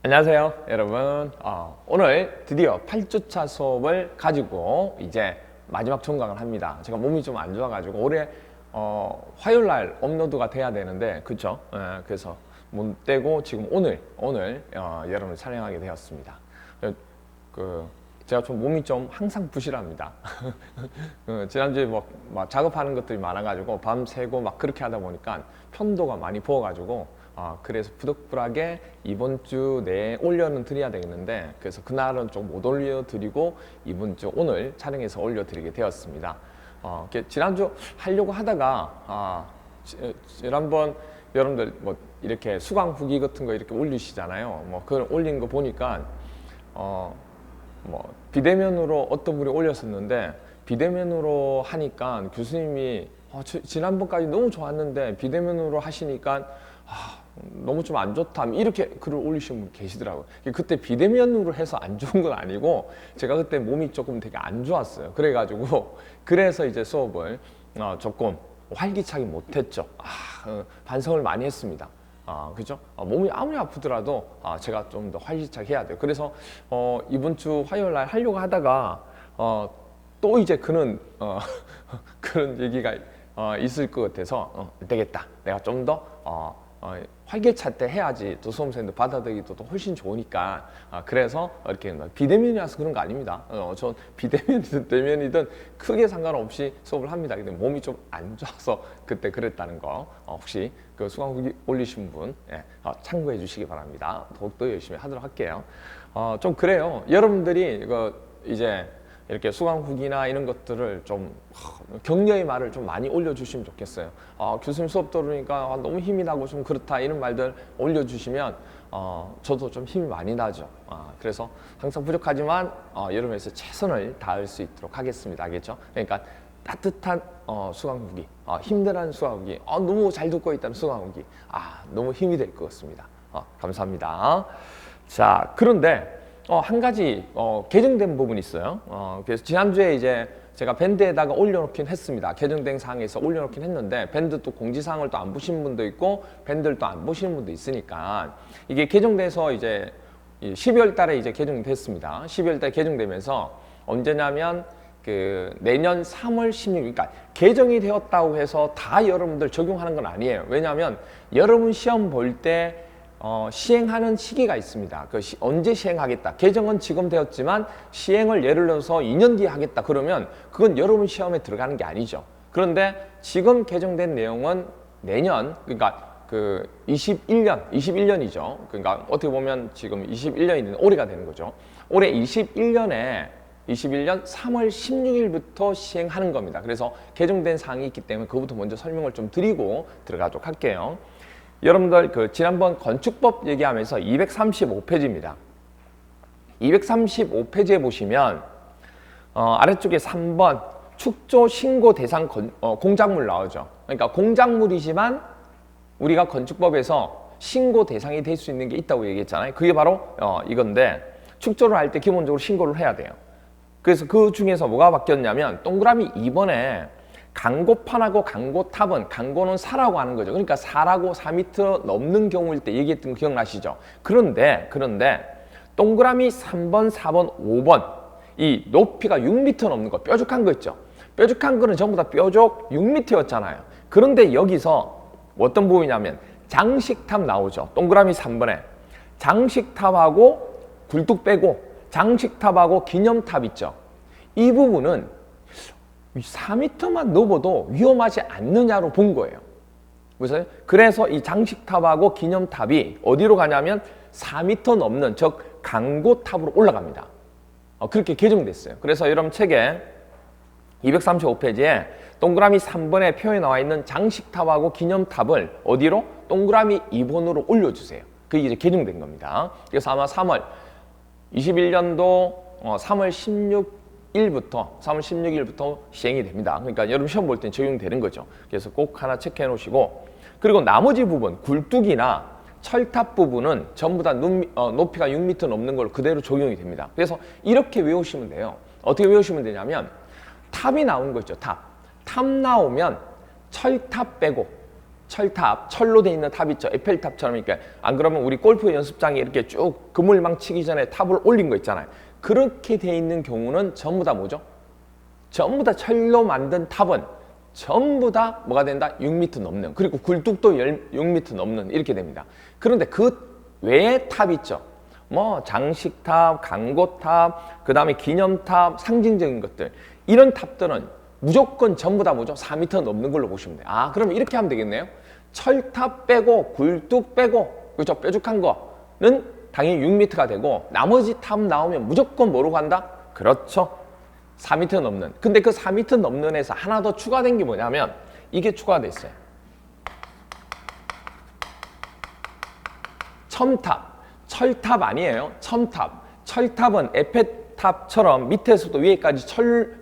안녕하세요, 여러분. 오늘 드디어 8주차 수업을 가지고 이제 마지막 종강을 합니다. 제가 몸이 좀 안 좋아가지고 올해 화요일 날 업로드가 돼야 되는데, 그쵸? 그래서 못 되고 지금 오늘 여러분을 촬영하게 되었습니다. 제가 좀 몸이 좀 항상 부실합니다. 지난주에 막 작업하는 것들이 많아가지고 밤새고 막 그렇게 하다 보니까 편도가 많이 부어가지고 그래서 부득불하게 이번 주 내에 올려는 드려야 되겠는데, 그래서 그날은 좀 못 올려드리고 이번 주 오늘 촬영해서 올려드리게 되었습니다. 지난주 하려고 하다가 지난번 여러분들 뭐 이렇게 수강 후기 같은 거 이렇게 올리시잖아요. 뭐 그걸 올린 거 보니까 뭐 비대면으로 어떤 분이 올렸었는데, 비대면으로 하니까 교수님이 지난번까지 너무 좋았는데 비대면으로 하시니까 너무 좀 안 좋다, 이렇게 글을 올리신 분 계시더라고요. 그때 비대면으로 해서 안 좋은 건 아니고 제가 그때 몸이 조금 되게 안 좋았어요. 그래가지고 그래서 이제 수업을 조금 활기차게 못했죠. 반성을 많이 했습니다. 그죠? 몸이 아무리 아프더라도 제가 좀 더 활기차게 해야 돼요. 그래서 이번 주 화요일 날 하려고 하다가 또 이제 그런 그런 얘기가 있을 것 같아서 안 되겠다. 내가 좀 더 활기찰 때 해야지 또 수험생들 받아들이기도 또 훨씬 좋으니까. 그래서 이렇게 비대면이라서 그런 거 아닙니다. 전 비대면이든 대면이든 크게 상관없이 수업을 합니다. 근데 몸이 좀 안 좋아서 그때 그랬다는 거 혹시 그 수강 후기 올리신 분 참고해 주시기 바랍니다. 더욱더 열심히 하도록 할게요. 좀 그래요. 여러분들이 이제 이렇게 수강 후기나 이런 것들을 좀 격려의 말을 좀 많이 올려주시면 좋겠어요. 교수님 수업 들으니까 너무 힘이 나고 좀 그렇다, 이런 말들 올려주시면 저도 좀 힘이 많이 나죠. 그래서 항상 부족하지만 여러분에서 최선을 다할 수 있도록 하겠습니다. 알겠죠? 그러니까 따뜻한 수강 후기, 힘들한 수강 후기, 너무 잘 듣고 있다는 수강 후기, 너무 힘이 될 것 같습니다. 감사합니다. 자, 그런데 한 가지 개정된 부분이 있어요. 그래서 지난주에 이제 제가 밴드에다가 올려놓긴 했습니다. 개정된 사항에서 올려놓긴 했는데, 밴드 또 공지사항을 또 안 보시는 분도 있고 밴드를 또 안 보시는 분도 있으니까, 이게 개정돼서 이제 12월 달에 이제 개정됐습니다. 12월 달에 개정되면서 언제냐면 내년 3월 16일, 그러니까 개정이 되었다고 해서 다 여러분들 적용하는 건 아니에요. 왜냐하면 여러분 시험 볼때 시행하는 시기가 있습니다. 언제 시행하겠다. 개정은 지금 되었지만 시행을 예를 들어서 2년 뒤에 하겠다. 그러면 그건 여러분 시험에 들어가는 게 아니죠. 그런데 지금 개정된 내용은 내년, 그러니까 21년이죠. 그러니까 어떻게 보면 지금 21년이 올해가 되는 거죠. 올해 21년 3월 16일부터 시행하는 겁니다. 그래서 개정된 사항이 있기 때문에 그것부터 먼저 설명을 좀 드리고 들어가도록 할게요. 여러분들 지난번 건축법 얘기하면서 235페이지입니다. 235페이지에 보시면 아래쪽에 3번 축조 신고 대상 공작물 나오죠. 그러니까 공작물이지만 우리가 건축법에서 신고 대상이 될 수 있는 게 있다고 얘기했잖아요. 그게 바로 이건데, 축조를 할 때 기본적으로 신고를 해야 돼요. 그래서 그 중에서 뭐가 바뀌었냐면, 동그라미 2번에 강고판하고 강고탑은, 강고는 4라고 하는 거죠. 그러니까 4라고 4m 넘는 경우일 때 얘기했던 거 기억나시죠? 그런데 동그라미 3번, 4번, 5번 이 높이가 6m 넘는 거, 뾰족한 거 있죠? 뾰족한 거는 전부 다 뾰족 6m였잖아요. 그런데 여기서 어떤 부분이냐면 장식탑 나오죠. 동그라미 3번에 장식탑하고 굴뚝 빼고 장식탑하고 기념탑 있죠. 이 부분은 4m만 넘어도 위험하지 않느냐로 본 거예요. 그래서 이 장식탑하고 기념탑이 어디로 가냐면 4m 넘는, 즉 강고탑으로 올라갑니다. 그렇게 개정됐어요. 그래서 여러분 책에 235페이지에 동그라미 3번에 표에 나와 있는 장식탑하고 기념탑을 어디로? 동그라미 2번으로 올려주세요. 그게 이제 개정된 겁니다. 그래서 아마 3월 21년도 3월 16일부터 시행이 됩니다. 그러니까 여러분 시험 볼 때 적용되는 거죠. 그래서 꼭 하나 체크해 놓으시고, 그리고 나머지 부분, 굴뚝이나 철탑 부분은 전부 다 높이가 6m 넘는 걸로 그대로 적용이 됩니다. 그래서 이렇게 외우시면 돼요. 어떻게 외우시면 되냐면, 탑이 나온 거 있죠. 탑 나오면 철탑 빼고 철탑, 철로 돼 있는 탑 있죠. 에펠탑처럼 이렇게. 안 그러면 우리 골프 연습장에 이렇게 쭉 그물망 치기 전에 탑을 올린 거 있잖아요. 그렇게 돼 있는 경우는 전부 다 뭐죠? 전부 다 철로 만든 탑은 전부 다 뭐가 된다? 6m 넘는. 그리고 굴뚝도 6m 넘는 이렇게 됩니다. 그런데 그 외에 탑 있죠. 뭐 장식탑, 광고탑, 그 다음에 기념탑, 상징적인 것들. 이런 탑들은 무조건 전부 다 뭐죠? 4m 넘는 걸로 보시면 돼요. 아, 그러면 이렇게 하면 되겠네요. 철탑 빼고 굴뚝 빼고 그렇죠? 뾰족한 거는 당연히 6m가 되고 나머지 탑 나오면 무조건 뭐로 간다? 그렇죠. 4m 넘는. 근데 그 4m 넘는 에서 하나 더 추가된 게 뭐냐면 이게 추가돼 있어요. 첨탑. 철탑 아니에요. 첨탑. 철탑은 에펠탑처럼 밑에서부터 위에까지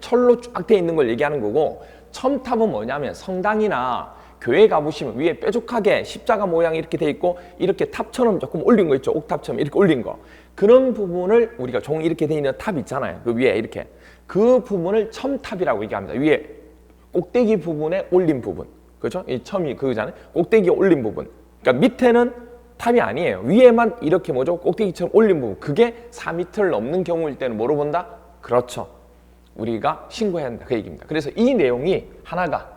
철로 쫙 돼 있는 걸 얘기하는 거고, 첨탑은 뭐냐면 성당이나 교회 가보시면 위에 뾰족하게 십자가 모양이 이렇게 돼 있고 이렇게 탑처럼 조금 올린 거 있죠. 옥탑처럼 이렇게 올린 거. 그런 부분을 우리가 종 이렇게 돼 있는 탑 있잖아요. 그 위에 이렇게. 그 부분을 첨탑이라고 얘기합니다. 위에 꼭대기 부분에 올린 부분. 그렇죠? 이 첨이 그거잖아요. 꼭대기에 올린 부분. 그러니까 밑에는 탑이 아니에요. 위에만 이렇게 뭐죠? 꼭대기처럼 올린 부분. 그게 4m를 넘는 경우일 때는 뭐로 본다? 그렇죠. 우리가 신고해야 한다. 그 얘기입니다. 그래서 이 내용이 하나가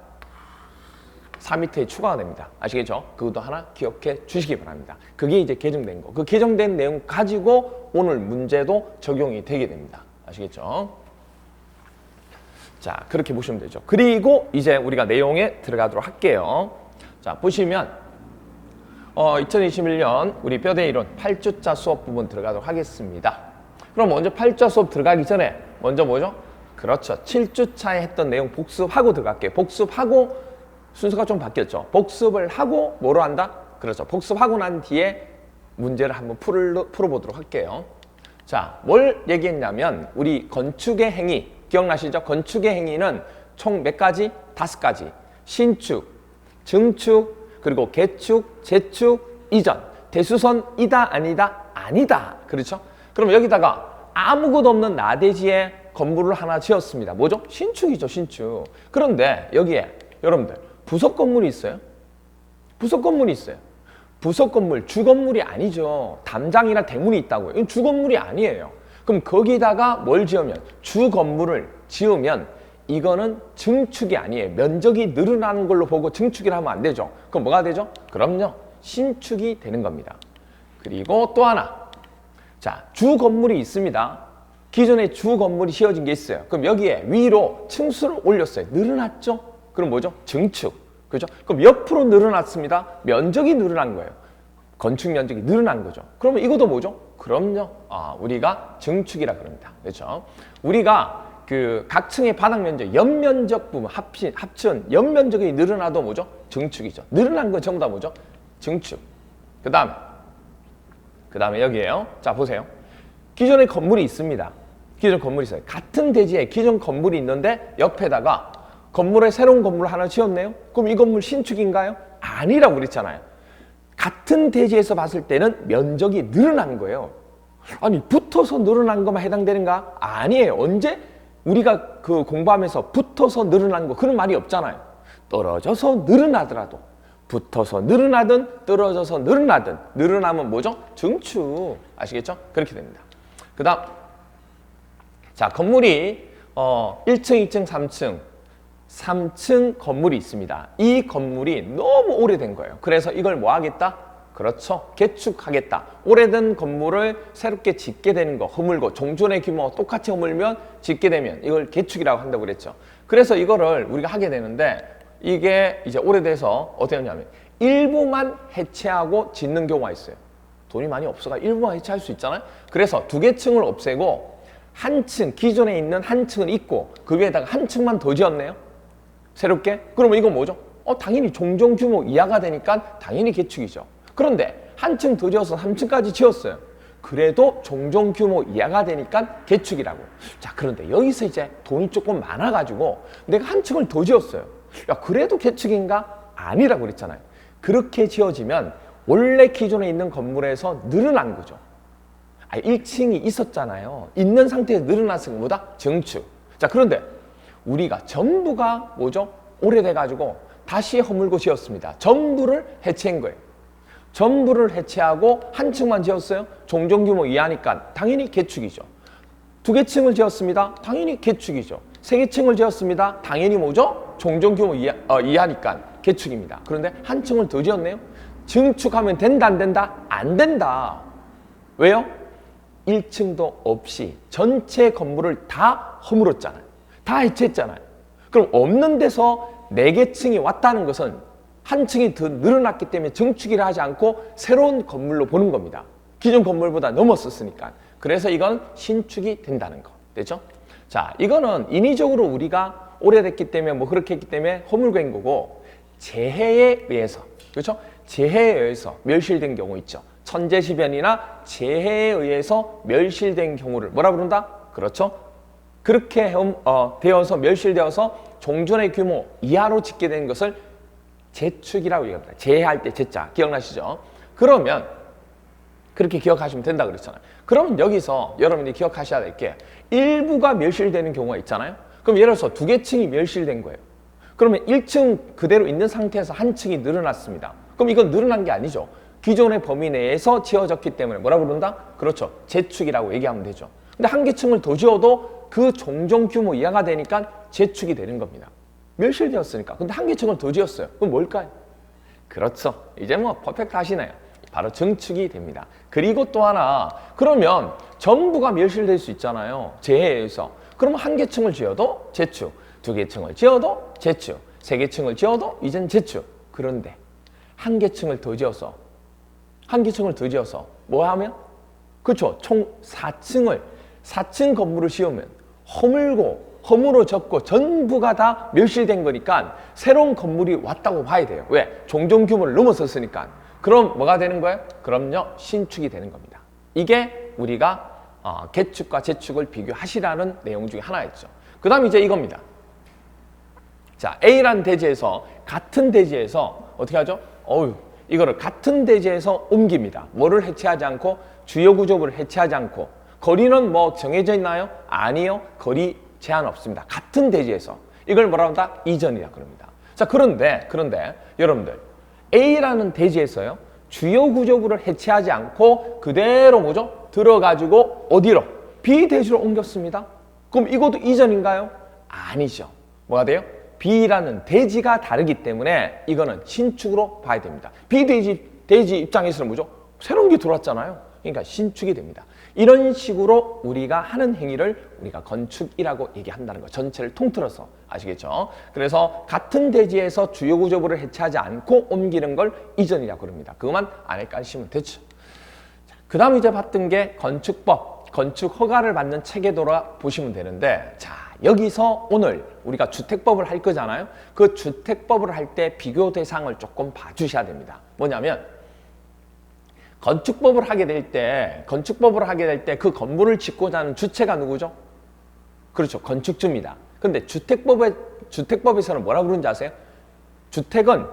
4m에 추가가 됩니다. 아시겠죠? 그것도 하나 기억해 주시기 바랍니다. 그게 이제 개정된 거. 그 개정된 내용 가지고 오늘 문제도 적용이 되게 됩니다. 아시겠죠? 자, 그렇게 보시면 되죠. 그리고 이제 우리가 내용에 들어가도록 할게요. 자, 보시면 2021년 우리 뼈대 이론 8주차 수업 부분 들어가도록 하겠습니다. 그럼 먼저 8주차 수업 들어가기 전에 먼저 뭐죠? 그렇죠. 7주차에 했던 내용 복습하고 들어갈게요. 복습하고 순서가 좀 바뀌었죠. 복습을 하고 뭐로 한다? 그렇죠. 복습하고 난 뒤에 문제를 한번 풀어보도록 할게요. 자, 뭘 얘기했냐면 우리 건축의 행위 기억나시죠? 건축의 행위는 총 몇 가지? 5가지. 신축, 증축, 그리고 개축, 재축, 이전. 대수선이다, 아니다? 아니다. 그렇죠? 그럼 여기다가 아무것도 없는 나대지에 건물을 하나 지었습니다. 뭐죠? 신축이죠, 신축. 그런데 여기에 여러분들 부속 건물이 있어요? 부속 건물이 있어요. 부속 건물, 주건물이 아니죠. 담장이나 대문이 있다고요. 이건 주건물이 아니에요. 그럼 거기다가 뭘 지으면, 주건물을 지으면 이거는 증축이 아니에요. 면적이 늘어나는 걸로 보고 증축이라 하면 안 되죠. 그럼 뭐가 되죠? 그럼요. 신축이 되는 겁니다. 그리고 또 하나. 자, 주 건물이 있습니다. 기존에 주 건물이 지어진 게 있어요. 그럼 여기에 위로 층수를 올렸어요. 늘어났죠? 그럼 뭐죠? 증축. 그죠? 그럼 옆으로 늘어났습니다. 면적이 늘어난 거예요. 건축 면적이 늘어난 거죠. 그러면 이것도 뭐죠? 그럼요. 우리가 증축이라 그럽니다. 그렇죠? 우리가 그 각 층의 바닥 면적, 연면적 부분, 합친 연면적이 늘어나도 뭐죠? 증축이죠. 늘어난 건 전부 다 뭐죠? 증축. 그 다음에 여기에요. 자, 보세요. 기존에 건물이 있습니다. 기존 건물이 있어요. 같은 대지에 기존 건물이 있는데 옆에다가 건물에 새로운 건물을 하나 지었네요. 그럼 이 건물 신축인가요? 아니라고 그랬잖아요. 같은 대지에서 봤을 때는 면적이 늘어난 거예요. 아니, 붙어서 늘어난 것만 해당되는가? 아니에요. 언제? 우리가 그 공부하면서 붙어서 늘어난 거 그런 말이 없잖아요. 떨어져서 늘어나더라도 붙어서 늘어나든 떨어져서 늘어나든 늘어나면 뭐죠? 증축. 아시겠죠? 그렇게 됩니다. 그 다음 자, 건물이 1층, 2층, 3층 건물이 있습니다. 이 건물이 너무 오래된 거예요. 그래서 이걸 뭐 하겠다? 그렇죠. 개축하겠다. 오래된 건물을 새롭게 짓게 되는 거, 허물고 종전의 규모 똑같이 허물면 짓게 되면 이걸 개축이라고 한다고 그랬죠. 그래서 이거를 우리가 하게 되는데 이게 이제 오래돼서 어떻게 하냐면 일부만 해체하고 짓는 경우가 있어요. 돈이 많이 없어가 일부만 해체할 수 있잖아요. 그래서 2개 층을 없애고 한 층, 기존에 있는 한 층은 있고 그 위에다가 한 층만 더 지었네요. 새롭게. 그러면 이건 뭐죠? 당연히 종전 규모 이하가 되니까 당연히 개축이죠. 그런데 한 층 더 지어서 3층까지 지었어요. 그래도 종전 규모 이하가 되니까 개축이라고. 자, 그런데 여기서 이제 돈이 조금 많아가지고 내가 한 층을 더 지었어요. 야, 그래도 개축인가? 아니라고 그랬잖아요. 그렇게 지어지면 원래 기존에 있는 건물에서 늘어난 거죠. 1층이 있었잖아요. 있는 상태에서 늘어났으니까 뭐다? 증축. 자, 그런데 우리가 전부가 뭐죠? 오래돼가지고 다시 허물고 지었습니다. 전부를 해체한 거예요. 전부를 해체하고 한 층만 지었어요. 종전규모 이하니까 당연히 개축이죠. 2개 층을 지었습니다. 당연히 개축이죠. 3개 층을 지었습니다. 당연히 뭐죠? 종전규모 이하니까 개축입니다. 그런데 한 층을 더 지었네요. 증축하면 된다 안 된다? 안 된다. 왜요? 1층도 없이 전체 건물을 다 허물었잖아요. 다 해체했잖아요. 그럼 없는 데서 4개 층이 왔다는 것은 한 층이 더 늘어났기 때문에 증축이라 하지 않고 새로운 건물로 보는 겁니다. 기존 건물보다 넘었었으니까. 그래서 이건 신축이 된다는 거. 되죠? 자, 이거는 인위적으로 우리가 오래됐기 때문에 뭐 그렇게 했기 때문에 허물고 한 거고, 재해에 의해서, 그렇죠? 재해에 의해서 멸실된 경우 있죠. 천재지변이나 재해에 의해서 멸실된 경우를 뭐라 부른다? 그렇죠? 그렇게 되어서 멸실되어서 종전의 규모 이하로 짓게 된 것을 재축이라고 얘기합니다. 재해할 때 재자 기억나시죠? 그러면 그렇게 기억하시면 된다 그랬잖아요. 그러면 여기서 여러분들이 기억하셔야 될 게 일부가 멸실되는 경우가 있잖아요. 그럼 예를 들어서 2개 층이 멸실된 거예요. 그러면 1층 그대로 있는 상태에서 한 층이 늘어났습니다. 그럼 이건 늘어난 게 아니죠. 기존의 범위 내에서 지어졌기 때문에 뭐라 부른다? 그렇죠. 재축이라고 얘기하면 되죠. 근데 한 개 층을 더 지어도 그 종전 규모 이하가 되니까 재축이 되는 겁니다. 멸실되었으니까. 근데 한 개 층을 더 지었어요. 그럼 뭘까요? 그렇죠. 이제 뭐 퍼펙트 하시네요. 바로 증축이 됩니다. 그리고 또 하나, 그러면 전부가 멸실될 수 있잖아요. 재해에 의해서. 그러면 한 개 층을 지어도 재축, 2개 층을 지어도 재축, 3개 층을 지어도 이젠 재축. 그런데 한 개 층을 더 지어서 뭐 하면? 그렇죠. 총 4층 건물을 지으면 허물어졌고 전부가 다 멸실된 거니까 새로운 건물이 왔다고 봐야 돼요. 왜? 종전 규모를 넘어섰으니까. 그럼 뭐가 되는 거예요? 그럼요, 신축이 되는 겁니다. 이게 우리가 개축과 재축을 비교하시라는 내용 중에 하나였죠. 그 다음 이제 이겁니다. 자, A라는 대지에서 같은 대지에서 어떻게 하죠? 이거를 같은 대지에서 옮깁니다. 뭐를 해체하지 않고, 주요 구조물을 해체하지 않고. 거리는 뭐 정해져 있나요? 아니요. 거리 제한 없습니다. 같은 대지에서. 이걸 뭐라고 한다? 이전이라 그럽니다. 자, 그런데 여러분들 A라는 대지에서요, 주요 구조물을 해체하지 않고 그대로 뭐죠? 들어가지고 어디로? B 대지로 옮겼습니다. 그럼 이것도 이전인가요? 아니죠. 뭐가 돼요? B라는 대지가 다르기 때문에 이거는 신축으로 봐야 됩니다. B 대지 입장에서는 뭐죠? 새로운 게 들어왔잖아요. 그러니까 신축이 됩니다. 이런 식으로 우리가 하는 행위를 우리가 건축이라고 얘기한다는 거. 전체를 통틀어서 아시겠죠? 그래서 같은 대지에서 주요 구조물을 해체하지 않고 옮기는 걸 이전이라고 그럽니다. 그것만 안에 까시면 되죠. 그 다음 이제 봤던 게 건축법, 건축 허가를 받는 체계도라 보시면 되는데, 자, 여기서 오늘 우리가 주택법을 할 거잖아요. 그 주택법을 할 때 비교 대상을 조금 봐주셔야 됩니다. 뭐냐면 건축법을 하게 될 때 그 건물을 짓고자 하는 주체가 누구죠? 그렇죠. 건축주입니다. 근데 주택법에서는 뭐라 그러는지 아세요? 주택은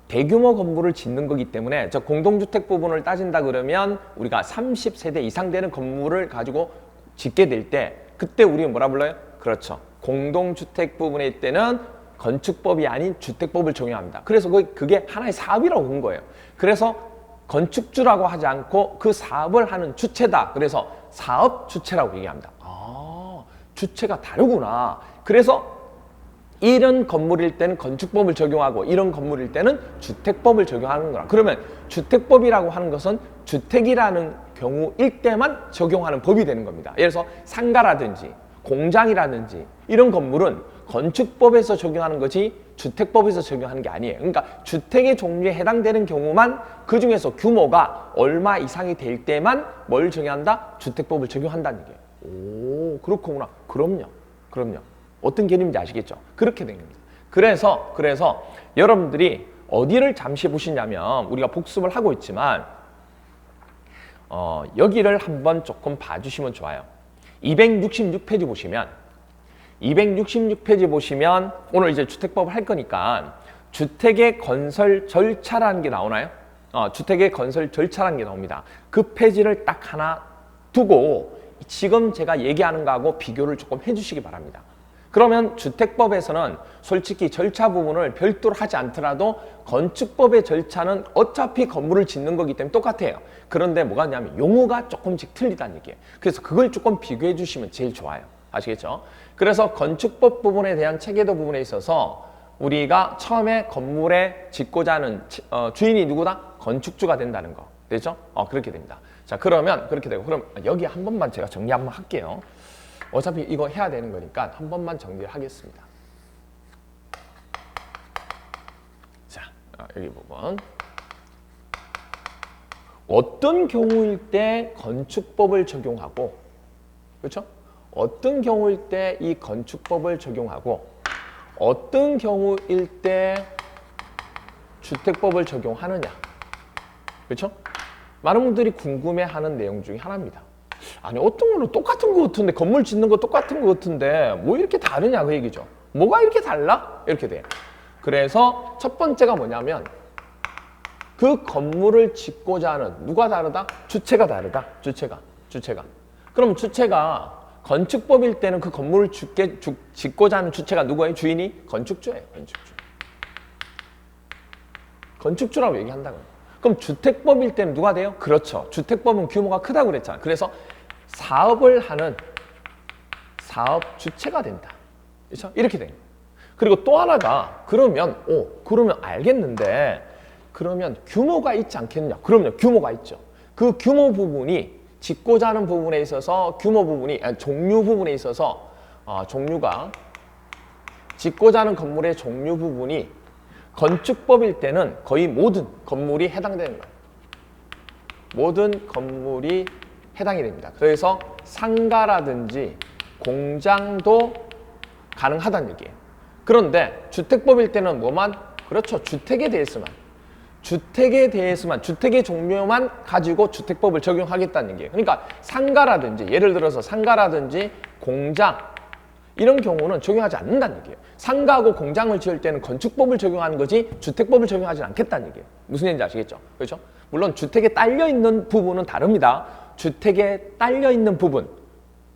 대규모 건물을 짓는 거기 때문에 저 공동주택 부분을 따진다 그러면 우리가 30세대 이상 되는 건물을 가지고 짓게 될 때 그때 우리는 뭐라 불러요? 그렇죠. 공동주택 부분에 때는 건축법이 아닌 주택법을 적용합니다. 그래서 그게 하나의 사업이라고 본 거예요. 그래서 건축주라고 하지 않고 그 사업을 하는 주체다. 그래서 사업주체라고 얘기합니다. 주체가 다르구나. 그래서 이런 건물일 때는 건축법을 적용하고 이런 건물일 때는 주택법을 적용하는 거라. 그러면 주택법이라고 하는 것은 주택이라는 경우일 때만 적용하는 법이 되는 겁니다. 예를 들어서 상가라든지 공장이라든지 이런 건물은 건축법에서 적용하는 거지 주택법에서 적용하는 게 아니에요. 그러니까 주택의 종류에 해당되는 경우만 그 중에서 규모가 얼마 이상이 될 때만 뭘 적용한다? 주택법을 적용한다는 얘기예요. 오, 그렇구나. 그럼요. 어떤 개념인지 아시겠죠? 그렇게 된 겁니다. 그래서 여러분들이 어디를 잠시 보시냐면 우리가 복습을 하고 있지만 여기를 한번 조금 봐주시면 좋아요. 266페이지 보시면 오늘 이제 주택법을 할 거니까 주택의 건설 절차라는 게 나오나요? 주택의 건설 절차라는 게 나옵니다. 그 페이지를 딱 하나 두고 지금 제가 얘기하는 거하고 비교를 조금 해주시기 바랍니다. 그러면 주택법에서는 솔직히 절차 부분을 별도로 하지 않더라도 건축법의 절차는 어차피 건물을 짓는 거기 때문에 똑같아요. 그런데 뭐가 있냐면 용어가 조금씩 틀리다는 얘기예요. 그래서 그걸 조금 비교해 주시면 제일 좋아요. 아시겠죠? 그래서 건축법 부분에 대한 체계도 부분에 있어서 우리가 처음에 건물에 짓고자 하는 주인이 누구다? 건축주가 된다는 거. 되죠? 그렇게 됩니다. 자, 그러면 그렇게 되고, 그럼 여기 한 번만 제가 정리 한번 할게요. 어차피 이거 해야 되는 거니까 한 번만 정리를 하겠습니다. 자, 여기 부분. 어떤 경우일 때 건축법을 적용하고, 그렇죠? 어떤 경우일 때 이 건축법을 적용하고, 어떤 경우일 때 주택법을 적용하느냐. 그렇죠? 많은 분들이 궁금해하는 내용 중에 하나입니다. 아니, 어떤 거는 똑같은 거 같은데, 건물 짓는 거 똑같은 거 같은데 뭐 이렇게 다르냐 그 얘기죠. 뭐가 이렇게 달라? 이렇게 돼요. 그래서 첫 번째가 뭐냐면 그 건물을 짓고자 하는 누가 다르다? 주체가 다르다. 주체가. 그럼 주체가 건축법일 때는 그 건물을 짓고자 하는 주체가 누구예요? 주인이? 건축주예요. 건축주라고 얘기한다고요. 그럼 주택법일 때는 누가 돼요? 그렇죠. 주택법은 규모가 크다고 그랬잖아요. 그래서 사업을 하는 사업 주체가 된다. 그렇죠? 이렇게 됩니다. 그리고 또 하나가 그러면 알겠는데 그러면 규모가 있지 않겠느냐? 그럼요. 규모가 있죠. 그 규모 부분이 짓고자 하는 부분에 있어서 종류 부분에 있어서 종류가 짓고자 하는 건물의 종류 부분이 건축법일 때는 거의 모든 건물이 해당되는 거예요. 모든 건물이 해당이 됩니다. 그래서 상가라든지 공장도 가능하다는 얘기예요. 그런데 주택법일 때는 뭐만? 그렇죠. 주택에 대해서만 주택의 종류만 가지고 주택법을 적용하겠다는 얘기예요. 그러니까 상가라든지 예를 들어서 상가라든지 공장 이런 경우는 적용하지 않는다는 얘기예요. 상가하고 공장을 지을 때는 건축법을 적용하는 거지 주택법을 적용하지 않겠다는 얘기예요. 무슨 얘기인지 아시겠죠? 그렇죠? 물론 주택에 딸려있는 부분은 다릅니다. 주택에 딸려있는 부분,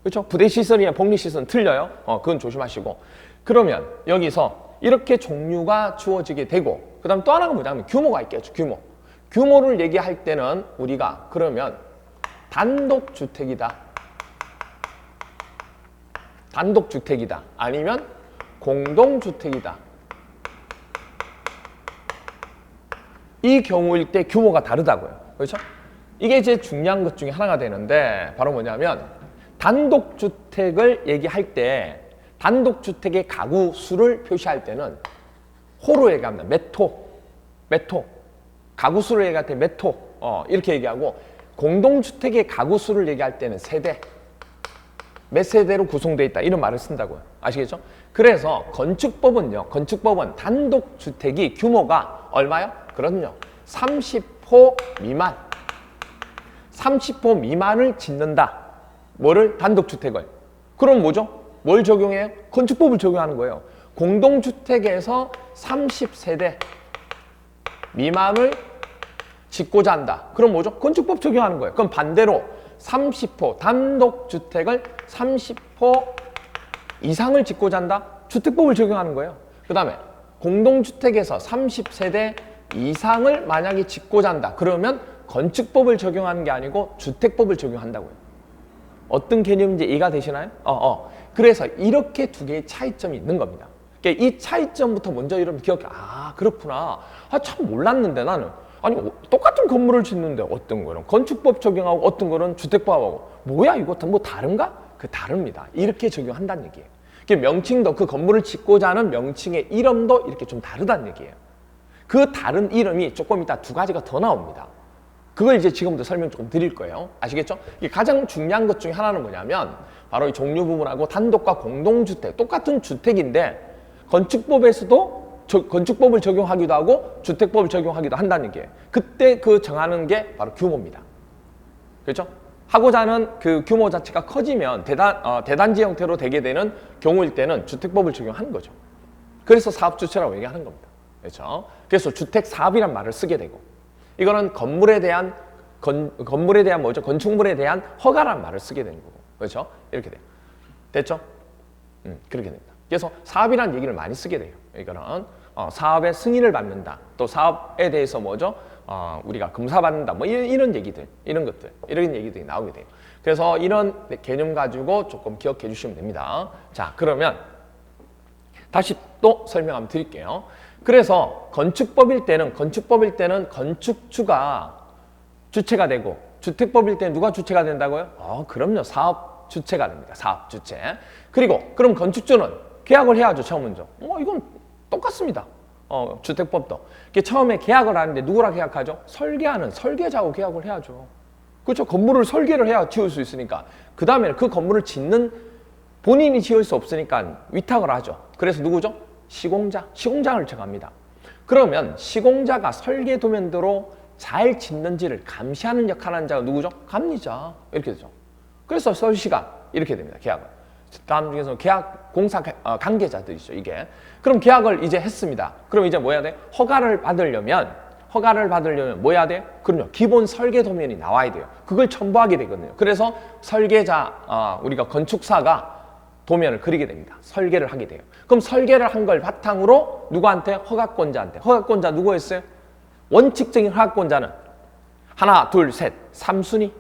그렇죠? 부대시설이나 복리시설은 틀려요. 그건 조심하시고. 그러면 여기서 이렇게 종류가 주어지게 되고, 그 다음 또 하나가 뭐냐면 규모가 있겠죠. 규모를 얘기할 때는 우리가 그러면 단독주택이다 아니면 공동주택이다, 이 경우일 때 규모가 다르다고요. 그렇죠? 이게 이제 중요한 것 중에 하나가 되는데 바로 뭐냐면 단독주택을 얘기할 때 단독주택의 가구 수를 표시할 때는 호로 얘기합니다. 몇 호. 가구 수를 얘기할 때 몇 호. 이렇게 얘기하고, 공동주택의 가구 수를 얘기할 때는 세대. 몇 세대로 구성되어 있다. 이런 말을 쓴다고요. 아시겠죠? 그래서 건축법은 단독주택이 규모가 얼마요? 그럼요. 30호 미만. 30호 미만을 짓는다. 뭐를? 단독주택을. 그럼 뭐죠? 뭘 적용해요? 건축법을 적용하는 거예요. 공동주택에서 30세대 미만을 짓고자 한다. 그럼 뭐죠? 건축법 적용하는 거예요. 그럼 반대로 30호 단독주택을 30호 이상을 짓고자 한다. 주택법을 적용하는 거예요. 그 다음에 공동주택에서 30세대 이상을 만약에 짓고자 한다. 그러면 건축법을 적용하는 게 아니고 주택법을 적용한다고요. 어떤 개념인지 이해가 되시나요? 그래서 이렇게 두 개의 차이점이 있는 겁니다. 그러니까 이 차이점부터 먼저 여러분 기억해. 그렇구나. 참 몰랐는데 나는. 아니, 똑같은 건물을 짓는데 어떤 거는 건축법 적용하고 어떤 거는 주택법하고 뭐야 이거 뭐 다른가? 다릅니다. 이렇게 적용한다는 얘기예요. 명칭도 그 건물을 짓고자 하는 명칭의 이름도 이렇게 좀 다르다는 얘기예요. 그 다른 이름이 조금 이따 두 가지가 더 나옵니다. 그걸 이제 지금부터 설명 조금 드릴 거예요. 아시겠죠? 가장 중요한 것 중에 하나는 뭐냐면 바로 이 종류 부분하고 단독과 공동주택, 똑같은 주택인데 건축법에서도 건축법을 적용하기도 하고 주택법을 적용하기도 한다는 게, 그때 그 정하는 게 바로 규모입니다. 그렇죠? 하고자 하는 그 규모 자체가 커지면 대단지 형태로 되게 되는 경우일 때는 주택법을 적용하는 거죠. 그래서 사업주체라고 얘기하는 겁니다. 그렇죠? 그래서 주택사업이란 말을 쓰게 되고, 이거는 건물에 대한 뭐죠? 건축물에 대한 허가란 말을 쓰게 되는 거고. 그렇죠? 이렇게 돼요. 됐죠? 그렇게 됩니다. 그래서 사업이라는 얘기를 많이 쓰게 돼요. 이거는 사업의 승인을 받는다. 또 사업에 대해서 뭐죠? 우리가 검사받는다. 뭐 이런 얘기들, 이런 것들, 이런 얘기들이 나오게 돼요. 그래서 이런 개념 가지고 조금 기억해 주시면 됩니다. 자, 그러면 다시 또 설명 한번 드릴게요. 그래서 건축법일 때는 건축주가 주체가 되고, 주택법일 때는 누가 주체가 된다고요? 그럼요. 사업 주체가 됩니다. 사업 주체. 그리고 그럼 건축주는 계약을 해야죠. 처음 먼저. 이건 똑같습니다. 주택법도. 처음에 계약을 하는데 누구랑 계약하죠? 설계하는 설계자하고 계약을 해야죠. 그렇죠. 건물을 설계를 해야 지을 수 있으니까. 그 다음에 그 건물을 짓는 본인이 지을 수 없으니까 위탁을 하죠. 그래서 누구죠? 시공장을 정합니다. 그러면 시공자가 설계 도면대로 잘 짓는지를 감시하는 역할을 하는 자가 누구죠? 감리자. 이렇게 되죠. 그래서 설시가 이렇게 됩니다. 계약을. 다음 중에서 계약 공사 관계자들이죠. 이게. 그럼 계약을 이제 했습니다. 그럼 이제 뭐 해야 돼? 허가를 받으려면 뭐 해야 돼? 그럼요. 기본 설계 도면이 나와야 돼요. 그걸 첨부하게 되거든요. 그래서 설계자, 우리가 건축사가 도면을 그리게 됩니다. 설계를 하게 돼요. 그럼 설계를 한 걸 바탕으로 누구한테? 허가권자한테. 허가권자 누구였어요? 원칙적인 허가권자는 하나, 둘, 셋, 3순위.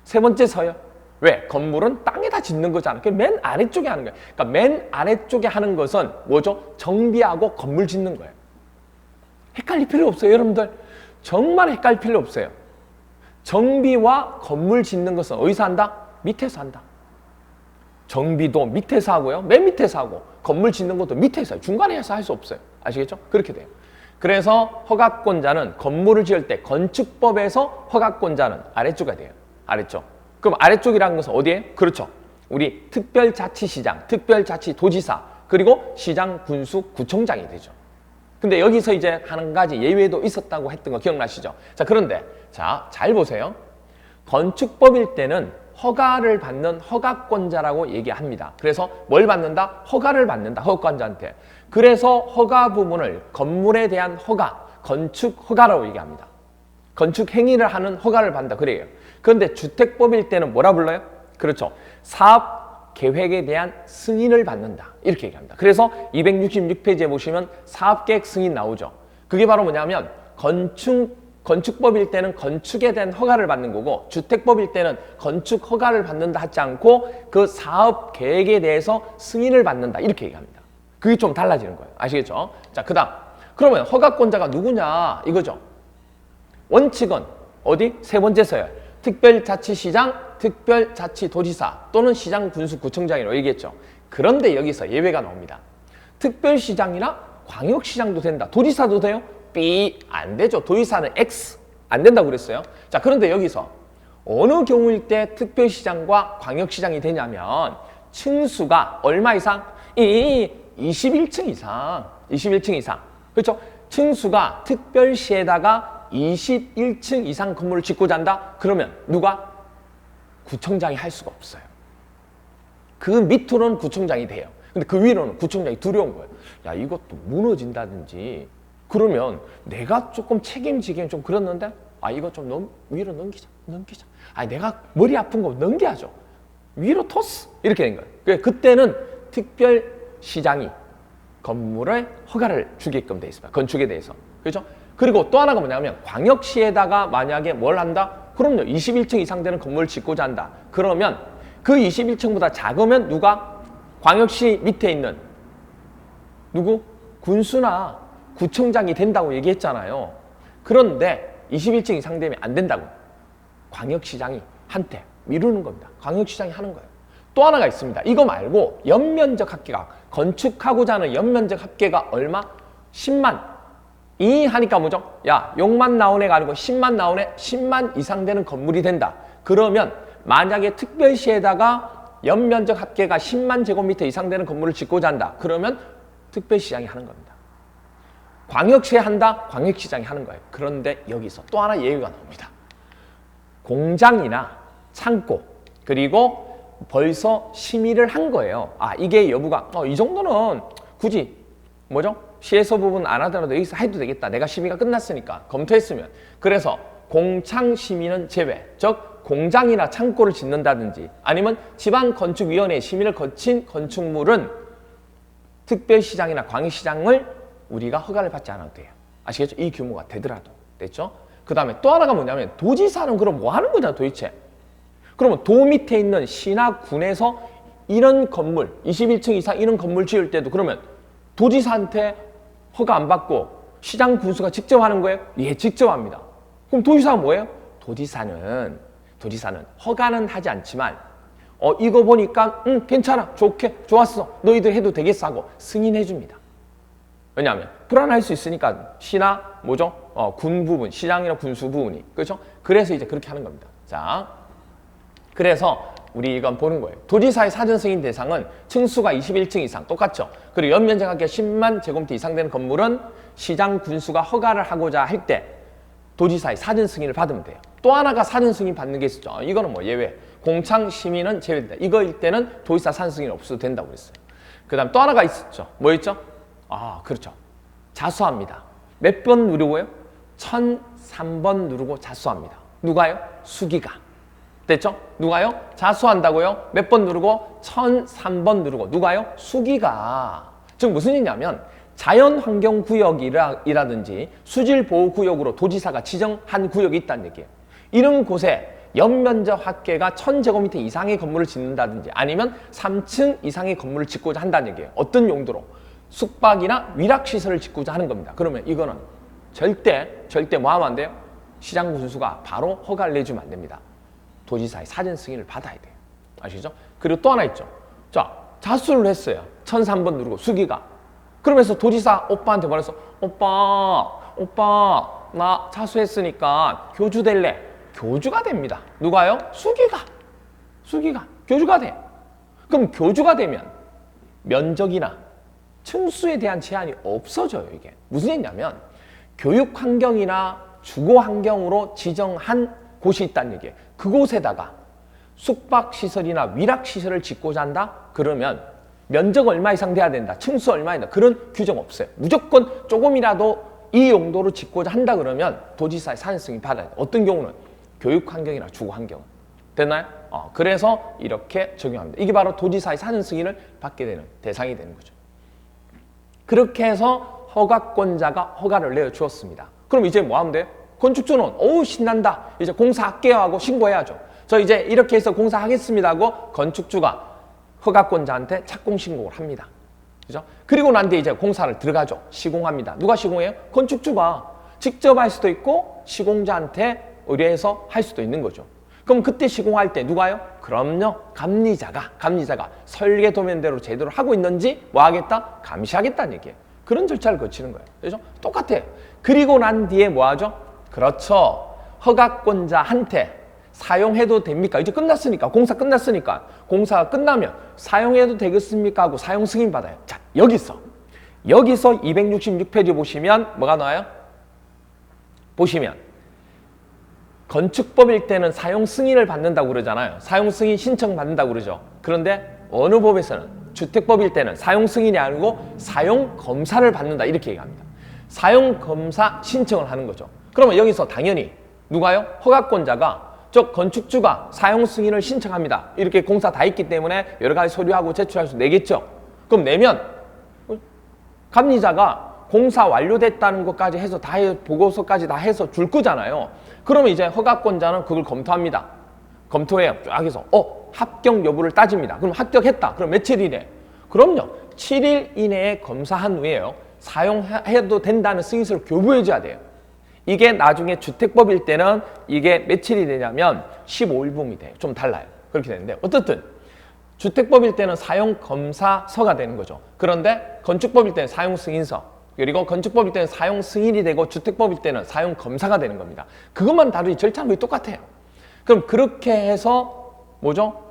세 번째 서열. 왜? 건물은 땅에다 짓는 거잖아. 맨 아래쪽에 하는 거예요. 그러니까 맨 아래쪽에 하는 것은 뭐죠? 정비하고 건물 짓는 거예요. 헷갈릴 필요 없어요, 여러분들. 정말 헷갈릴 필요 없어요. 정비와 건물 짓는 것은 어디서 한다? 밑에서 한다. 정비도 밑에서 하고요. 맨 밑에서 하고 건물 짓는 것도 밑에서 해요. 중간에 해서 할 수 없어요. 아시겠죠? 그렇게 돼요. 그래서 허가권자는 건물을 지을 때 건축법에서 허가권자는 아래쪽에 돼요. 아래쪽. 그럼 아래쪽이라는 것은 어디에? 그렇죠. 우리 특별자치시장, 특별자치도지사, 그리고 시장, 군수, 구청장이 되죠. 근데 여기서 이제 한 가지 예외도 있었다고 했던 거 기억나시죠? 자, 그런데 잘 보세요. 건축법일 때는 허가를 받는 허가권자라고 얘기합니다. 그래서 뭘 받는다? 허가를 받는다. 허가권자한테. 그래서 허가 부분을 건물에 대한 허가, 건축 허가라고 얘기합니다. 건축 행위를 하는 허가를 받는다. 그래요. 그런데 주택법일 때는 뭐라 불러요? 그렇죠. 사업 계획에 대한 승인을 받는다. 이렇게 얘기합니다. 그래서 266페이지에 보시면 사업계획 승인 나오죠. 그게 바로 뭐냐면 건축법일 때는 건축에 대한 허가를 받는 거고 주택법일 때는 건축 허가를 받는다 하지 않고 그 사업 계획에 대해서 승인을 받는다. 이렇게 얘기합니다. 그게 좀 달라지는 거예요. 아시겠죠? 자, 그다음. 그러면 허가권자가 누구냐? 이거죠. 원칙은 어디? 세 번째 서열. 특별자치시장, 특별자치도지사 또는 시장, 군수, 구청장이라고 얘기했죠. 그런데 여기서 예외가 나옵니다. 특별시장이나 광역시장도 된다. 도지사도 돼요? B 안 되죠. 도지사는 X 안 된다고 그랬어요. 자, 그런데 여기서 어느 경우일 때 특별시장과 광역시장이 되냐면 층수가 얼마 이상? 21층 이상. 21층 이상. 그렇죠? 층수가 특별시에다가 21층 이상 건물을 짓고자 한다? 그러면 누가? 구청장이 할 수가 없어요. 그 밑으로는 구청장이 돼요. 근데 그 위로는 구청장이 두려운 거예요. 야, 이것도 무너진다든지 그러면 내가 조금 책임지기엔 좀 그렇는데 이거 좀 위로 넘기자. 내가 머리 아픈 거 넘겨야죠. 위로 토스 이렇게 된 거예요. 그때는 특별시장이 건물에 허가를 주게끔 돼 있습니다. 건축에 대해서. 그렇죠? 그리고 또 하나가 뭐냐면 광역시에다가 만약에 뭘 한다? 그럼요. 21층 이상 되는 건물을 짓고자 한다. 그러면 그 21층보다 작으면 누가? 광역시 밑에 있는 누구? 군수나 구청장이 된다고 얘기했잖아요. 그런데 21층 이상 되면 안 된다고. 광역시장이 한테 미루는 겁니다. 광역시장이 하는 거예요. 또 하나가 있습니다. 이거 말고 연면적 합계가 건축하고자 하는 연면적 합계가 얼마? 10만. 이 하니까 뭐죠? 야, 6만 나온 애가 아니고 10만 나온 애 10만 이상 되는 건물이 된다. 그러면 만약에 특별시에다가 연면적 합계가 10만 제곱미터 이상 되는 건물을 짓고자 한다. 그러면 특별시장이 하는 겁니다. 광역시에 한다? 광역시장이 하는 거예요. 그런데 여기서 또 하나 예외가 나옵니다. 공장이나 창고 그리고 벌써 심의를 한 거예요. 이게 여부가 이 정도는 굳이 뭐죠? 시에서 부분 안 하더라도 여기서 해도 되겠다. 내가 심의가 끝났으니까 검토했으면. 그래서 공창 심의는 제외. 즉 공장이나 창고를 짓는다든지 아니면 지방건축위원회 심의를 거친 건축물은 특별시장이나 광역시장을 우리가 허가를 받지 않아도 돼요. 아시겠죠? 이 규모가 되더라도. 됐죠? 그 다음에 또 하나가 뭐냐면 도지사는 그럼 뭐 하는 거냐 도대체? 그러면 도 밑에 있는 시나 군에서 이런 건물, 21층 이상 이런 건물 지을 때도 그러면 도지사한테 허가 안 받고 시장 군수가 직접 하는 거예요? 예, 직접 합니다. 그럼 도지사는 뭐예요? 도지사는 허가는 하지 않지만 이거 보니까 괜찮아, 좋게, 좋았어, 너희들 해도 되겠어 하고 승인해 줍니다. 왜냐하면 불안할 수 있으니까 시나 뭐죠? 군 부분, 시장이나 군수 부분이 그렇죠? 그래서 이제 그렇게 하는 겁니다. 자, 그래서 우리 이건 보는 거예요. 도지사의 사전 승인 대상은 층수가 21층 이상 똑같죠. 그리고 연면적하게 10만 제곱미터 이상 되는 건물은 시장 군수가 허가를 하고자 할 때 도지사의 사전 승인을 받으면 돼요. 또 하나가 사전 승인 받는 게 있었죠. 이거는 뭐 예외. 공창 시민은 제외된다. 이거일 때는 도지사 사전 승인 없어도 된다고 그랬어요. 그다음 또 하나가 있었죠. 뭐였죠? 그렇죠. 자수합니다. 몇 번 누르고요? 1003번 누르고 자수합니다. 누가요? 수기가. 됐죠? 누가요? 자수한다고요? 몇 번 누르고? 1003번 누르고. 누가요? 수기가. 즉 무슨 얘기냐면 자연환경구역이라든지 수질보호구역으로 도지사가 지정한 구역이 있다는 얘기예요. 이런 곳에 연면적 합계가 1000제곱미터 이상의 건물을 짓는다든지 아니면 3층 이상의 건물을 짓고자 한다는 얘기예요. 어떤 용도로? 숙박이나 위락시설을 짓고자 하는 겁니다. 그러면 이거는 절대 뭐 하면 안 돼요? 시장 군수가 바로 허가를 내주면 안 됩니다. 도지사의 사전 승인을 받아야 돼요. 아시죠? 그리고 또 하나 있죠. 자, 자수를 했어요. 1003번 누르고 수기가. 그러면서 도지사 오빠한테 말해서 오빠 나 자수했으니까 교주 될래. 교주가 됩니다. 누가요? 수기가 교주가 돼. 그럼 교주가 되면 면적이나 층수에 대한 제한이 없어져요. 이게 무슨 얘기냐면 교육 환경이나 주거 환경으로 지정한 곳이 있다는 얘기예요. 그곳에다가 숙박시설이나 위락시설을 짓고자 한다? 그러면 면적 얼마 이상 돼야 된다. 층수 얼마이다. 그런 규정 없어요. 무조건 조금이라도 이 용도로 짓고자 한다 그러면 도지사의 사전 승인 받아야 돼요. 어떤 경우는 교육 환경이나 주거 환경. 됐나요? 그래서 이렇게 적용합니다. 이게 바로 도지사의 사전 승인을 받게 되는 대상이 되는 거죠. 그렇게 해서 허가권자가 허가를 내어주었습니다. 그럼 이제 뭐 하면 돼요? 건축주는 신난다. 이제 공사할게요 하고 신고해야죠. 저 이제 이렇게 해서 공사하겠습니다 하고 건축주가 허가권자한테 착공 신고를 합니다. 그죠? 그리고 난 뒤에 이제 공사를 들어가죠. 시공합니다. 누가 시공해요? 건축주가 직접 할 수도 있고 시공자한테 의뢰해서 할 수도 있는 거죠. 그럼 그때 시공할 때 누가요? 그럼요. 감리자가 설계 도면대로 제대로 하고 있는지 뭐 하겠다? 감시하겠다는 얘기예요. 그런 절차를 거치는 거예요. 그죠? 똑같아요. 그리고 난 뒤에 뭐 하죠? 그렇죠. 허가권자한테 사용해도 됩니까? 이제 끝났으니까. 공사 끝났으니까. 공사가 끝나면 사용해도 되겠습니까? 하고 사용 승인 받아요. 자, 여기서 266페이지 보시면 뭐가 나와요? 보시면 건축법일 때는 사용 승인을 받는다고 그러잖아요. 사용 승인 신청 받는다고 그러죠. 그런데 어느 법에서는 주택법일 때는 사용 승인이 아니고 사용 검사를 받는다 이렇게 얘기합니다. 사용 검사 신청을 하는 거죠. 그러면 여기서 당연히 누가요? 허가권자가 즉 건축주가 사용 승인을 신청합니다. 이렇게 공사 다 했기 때문에 여러 가지 서류하고 제출할 수 내겠죠. 그럼 내면 감리자가 공사 완료됐다는 것까지 해서 다 보고서까지 다 해서 줄 거잖아요. 그러면 이제 허가권자는 그걸 검토합니다. 검토해요. 쫙 해서 합격 여부를 따집니다. 그럼 합격했다. 그럼 며칠 이내? 그럼요. 7일 이내에 검사한 후에요. 사용해도 된다는 승인서를 교부해줘야 돼요. 이게 나중에 주택법일 때는 이게 며칠이 되냐면 15일분이 돼요. 좀 달라요. 그렇게 되는데 어떻든 주택법일 때는 사용검사서가 되는 거죠. 그런데 건축법일 때는 사용승인서, 그리고 건축법일 때는 사용승인이 되고 주택법일 때는 사용검사가 되는 겁니다. 그것만 다르지 절차는 거의 똑같아요. 그럼 그렇게 해서 뭐죠?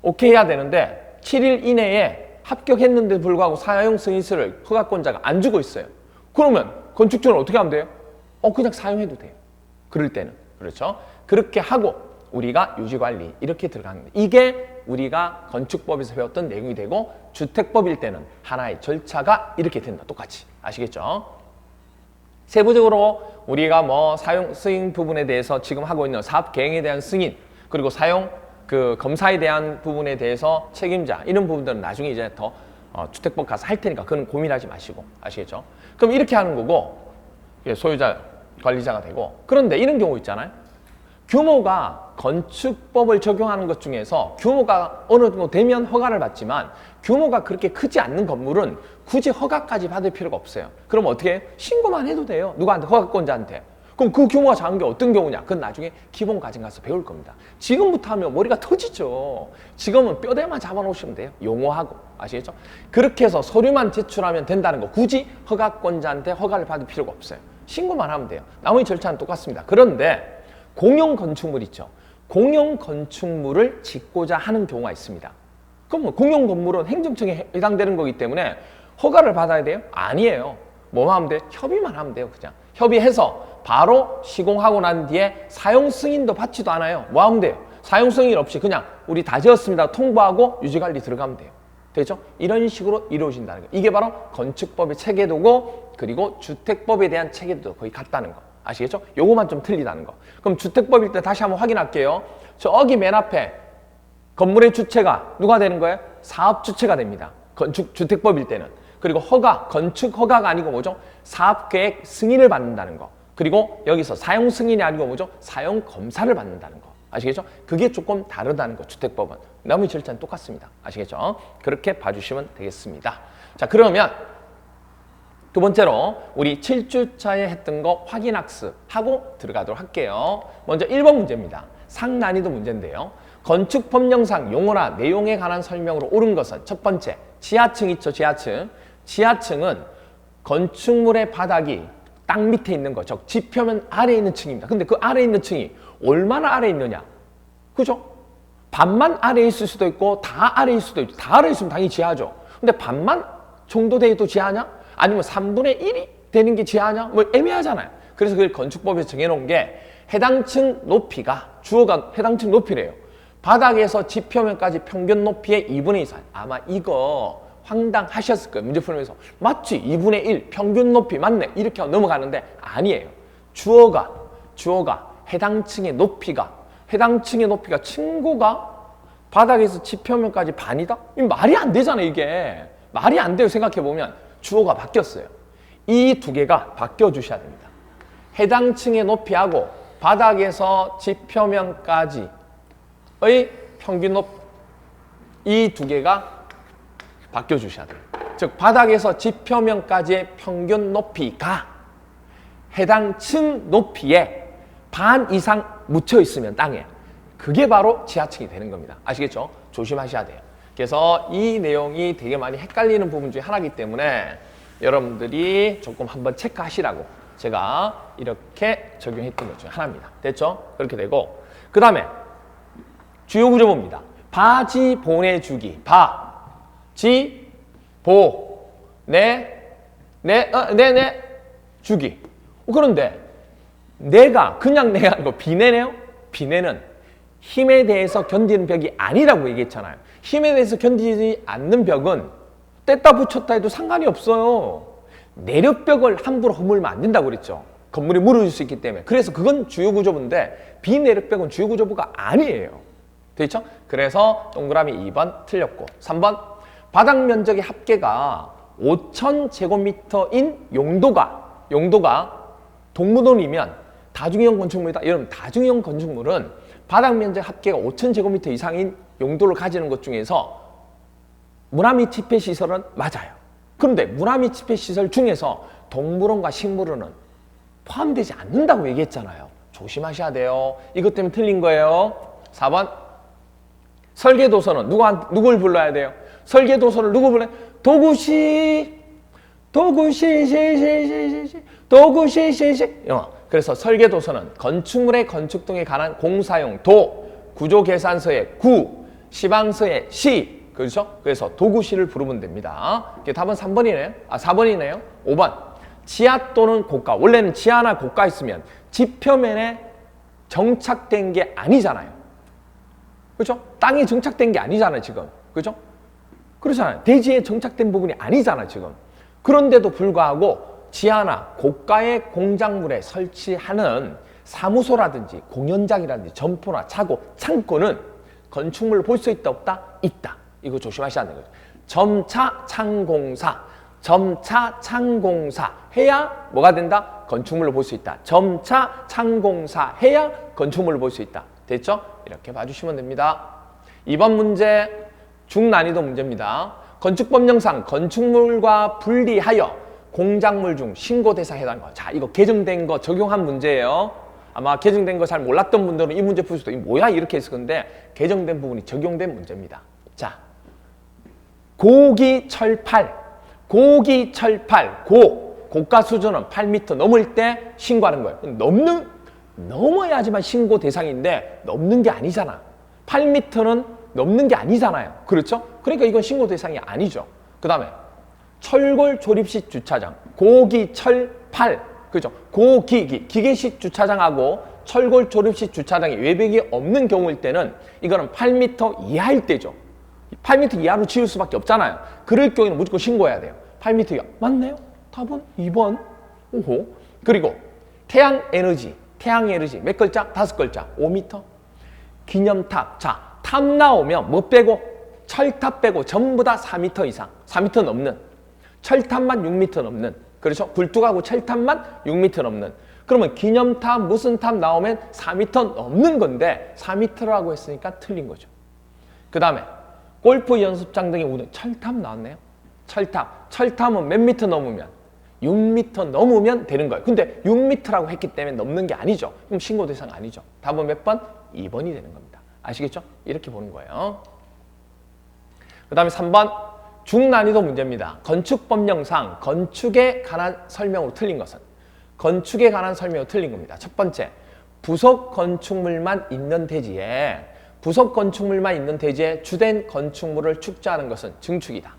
오케이 해야 되는데 7일 이내에 합격했는데 불구하고 사용승인서를 허가권자가 안 주고 있어요. 그러면 건축주는 어떻게 하면 돼요? 그냥 사용해도 돼요. 그럴 때는. 그렇죠? 그렇게 하고 우리가 유지관리 이렇게 들어가는 거예요. 이게 우리가 건축법에서 배웠던 내용이 되고 주택법일 때는 하나의 절차가 이렇게 된다. 똑같이. 아시겠죠? 세부적으로 우리가 뭐 사용 승인 부분에 대해서 지금 하고 있는 사업 계획에 대한 승인, 그리고 사용 검사에 대한 부분에 대해서 책임자 이런 부분들은 나중에 이제 더 주택법 가서 할 테니까 그건 고민하지 마시고. 아시겠죠? 그럼 이렇게 하는 거고 소유자 관리자가 되고. 그런데 이런 경우 있잖아요. 규모가 건축법을 적용하는 것 중에서 규모가 어느 정도 되면 허가를 받지만 규모가 그렇게 크지 않는 건물은 굳이 허가까지 받을 필요가 없어요. 그럼 어떻게 해요? 신고만 해도 돼요. 누구한테? 허가권자한테. 그럼 그 규모가 작은 게 어떤 경우냐? 그건 나중에 기본 과정 가서 배울 겁니다. 지금부터 하면 머리가 터지죠. 지금은 뼈대만 잡아놓으시면 돼요. 용어하고. 아시겠죠? 그렇게 해서 서류만 제출하면 된다는 거. 굳이 허가권자한테 허가를 받을 필요가 없어요. 신고만 하면 돼요. 나머지 절차는 똑같습니다. 그런데 공용 건축물 있죠. 공용 건축물을 짓고자 하는 경우가 있습니다. 그럼 공용 건물은 행정청에 해당되는 거기 때문에 허가를 받아야 돼요? 아니에요. 뭐만 하면 돼요? 협의만 하면 돼요. 그냥 협의해서 바로 시공하고 난 뒤에 사용 승인도 받지도 않아요. 뭐 하면 돼요? 사용 승인 없이 그냥 우리 다 지었습니다 통보하고 유지관리 들어가면 돼요. 되죠? 이런 식으로 이루어진다는 거예요. 이게 바로 건축법의 체계도고 그리고 주택법에 대한 체계도 거의 같다는 거. 아시겠죠? 요거만 좀 틀리다는 거. 그럼 주택법일 때 다시 한번 확인할게요. 저기 맨 앞에 건물의 주체가 누가 되는 거예요? 사업주체가 됩니다. 주택법일 때는. 그리고 허가, 건축 허가가 아니고 뭐죠? 사업계획 승인을 받는다는 거. 그리고 여기서 사용 승인이 아니고 뭐죠? 사용 검사를 받는다는 거. 아시겠죠? 그게 조금 다르다는 거, 주택법은. 나머지 절차는 똑같습니다. 아시겠죠? 그렇게 봐주시면 되겠습니다. 자, 그러면 두 번째로 우리 7주차에 했던 거 확인학습하고 들어가도록 할게요. 먼저 1번 문제입니다. 상난이도 문제인데요. 건축법령상 용어나 내용에 관한 설명으로 옳은 것은 첫 번째, 지하층 있죠, 지하층. 지하층은 건축물의 바닥이 땅 밑에 있는 거, 즉 지표면 아래에 있는 층입니다. 근데 그 아래에 있는 층이 얼마나 아래에 있느냐? 그죠? 반만 아래에 있을 수도 있고 다 아래에 있을 수도 있죠. 다 아래에 있으면 당연히 지하죠. 근데 반만 정도 돼도 지하냐? 아니면 3분의 1이 되는 게 지하냐? 뭐 애매하잖아요. 그래서 그걸 건축법에서 정해놓은 게 해당 층 높이가, 주어가 해당 층 높이래요. 바닥에서 지표면까지 평균 높이의 2분의 2 이상. 아마 이거 황당하셨을 거예요. 문제 풀면서. 맞지? 2분의 1 평균 높이 맞네. 이렇게 하고 넘어가는데 아니에요. 주어가 해당 층의 높이가 층고가 바닥에서 지표면까지 반이다? 이거 말이 안 되잖아요. 이게. 말이 안 돼요. 생각해보면. 주어가 바뀌었어요. 이 두 개가 바뀌어주셔야 됩니다. 해당 층의 높이하고 바닥에서 지표면까지의 평균 높이 이 두 개가 바뀌어주셔야 돼요. 즉 바닥에서 지표면까지의 평균 높이가 해당 층 높이의 반 이상 묻혀 있으면 땅에 그게 바로 지하층이 되는 겁니다. 아시겠죠? 조심하셔야 돼요. 그래서 이 내용이 되게 많이 헷갈리는 부분 중에 하나이기 때문에 여러분들이 조금 한번 체크하시라고 제가 이렇게 적용했던 것 중에 하나입니다. 됐죠? 그렇게 되고 그 다음에 주요 구조 봅니다. 바지 보내주기. 지 보 내 주기. 그런데 그냥 내가 아니고 비내네요. 비내는 힘에 대해서 견디는 벽이 아니라고 얘기했잖아요. 힘에 대해서 견디지 않는 벽은 뗐다 붙였다 해도 상관이 없어요. 내력벽을 함부로 허물면 안 된다고 그랬죠. 건물이 무너질 수 있기 때문에. 그래서 그건 주요 구조부인데 비내력벽은 주요 구조부가 아니에요. 됐죠? 그래서 동그라미 2번 틀렸고 3번 바닥 면적의 합계가 5,000제곱미터인 용도가 동무돈이면 다중이용 건축물이다. 여러분 다중이용 건축물은 바닥 면적 합계가 5,000제곱미터 이상인 용도를 가지는 것 중에서 문화및 집회시설은 맞아요. 그런데 문화및 집회시설 중에서 동물원과 식물원은 포함되지 않는다고 얘기했잖아요. 조심하셔야 돼요. 이것 때문에 틀린 거예요. 4번 설계도서는 누굴 불러야 돼요? 설계도서를 누구 불러요? 도구시 그래서 설계도서는 건축물의 건축 등에 관한 공사용 구조계산서의 시방서의 시, 그렇죠? 그래서 도구시를 부르면 됩니다. 답은 3번이네요. 4번이네요. 5번 지하 또는 고가. 원래는 지하나 고가 있으면 지표면에 정착된 게 아니잖아요. 그렇죠? 땅이 정착된 게 아니잖아요, 지금. 그렇죠? 그렇잖아요. 대지에 정착된 부분이 아니잖아요, 지금. 그런데도 불구하고 지하나 고가의 공작물에 설치하는 사무소라든지 공연장이라든지 점포나 차고, 창고는 건축물을 볼 수 있다, 없다? 있다. 이거 조심하셔야 하는 거죠. 점차 창공사, 점차 창공사 해야 뭐가 된다? 건축물로 볼 수 있다. 점차 창공사 해야 건축물로 볼 수 있다. 됐죠? 이렇게 봐주시면 됩니다. 2번 문제 중난이도 문제입니다. 건축법령상 건축물과 분리하여 공작물 중 신고 대상에 해당하는 거. 자, 이거 개정된 거 적용한 문제예요. 아마 개정된 거 잘 몰랐던 분들은 이 문제 풀 수도 뭐야 이렇게 했을 건데 개정된 부분이 적용된 문제입니다. 자, 고기철팔, 고기철팔, 고가 수준은 8m 넘을 때 신고하는 거예요. 넘어야지만 신고 대상인데 넘는 게 아니잖아. 8m는 넘는 게 아니잖아요. 그렇죠? 그러니까 이건 신고 대상이 아니죠. 그 다음에 철골 조립식 주차장, 고기철팔, 그죠? 기계식 주차장하고 철골 조립식 주차장이 외벽이 없는 경우일 때는 이거는 8m 이하일 때죠. 8m 이하로 지을 수밖에 없잖아요. 그럴 경우에는 무조건 신고해야 돼요. 8m 이하. 맞네요? 답은 2번. 오호. 그리고 태양에너지 몇 글자? 5글자. 5m. 기념탑. 자, 탑 나오면 뭐 빼고? 철탑 빼고 전부 다 4m 이상. 4m 넘는. 철탑만 6m 넘는. 그렇죠? 굴뚝하고 철탑만 6m 넘는. 그러면 기념탑 무슨 탑 나오면 4m 넘는 건데 4m라고 했으니까 틀린 거죠. 그 다음에 골프 연습장 등의 우등. 철탑 나왔네요. 철탑은 몇 미터 넘으면? 6m 넘으면 되는 거예요. 근데 6m라고 했기 때문에 넘는 게 아니죠. 그럼 신고 대상 아니죠. 답은 몇 번? 2번이 되는 겁니다. 아시겠죠? 이렇게 보는 거예요. 그 다음에 3번 중난이도 문제입니다. 건축법령상 건축에 관한 설명으로 틀린 것은? 건축에 관한 설명으로 틀린 겁니다. 첫 번째, 부속 건축물만 있는 대지에 주된 건축물을 축조하는 것은 증축이다.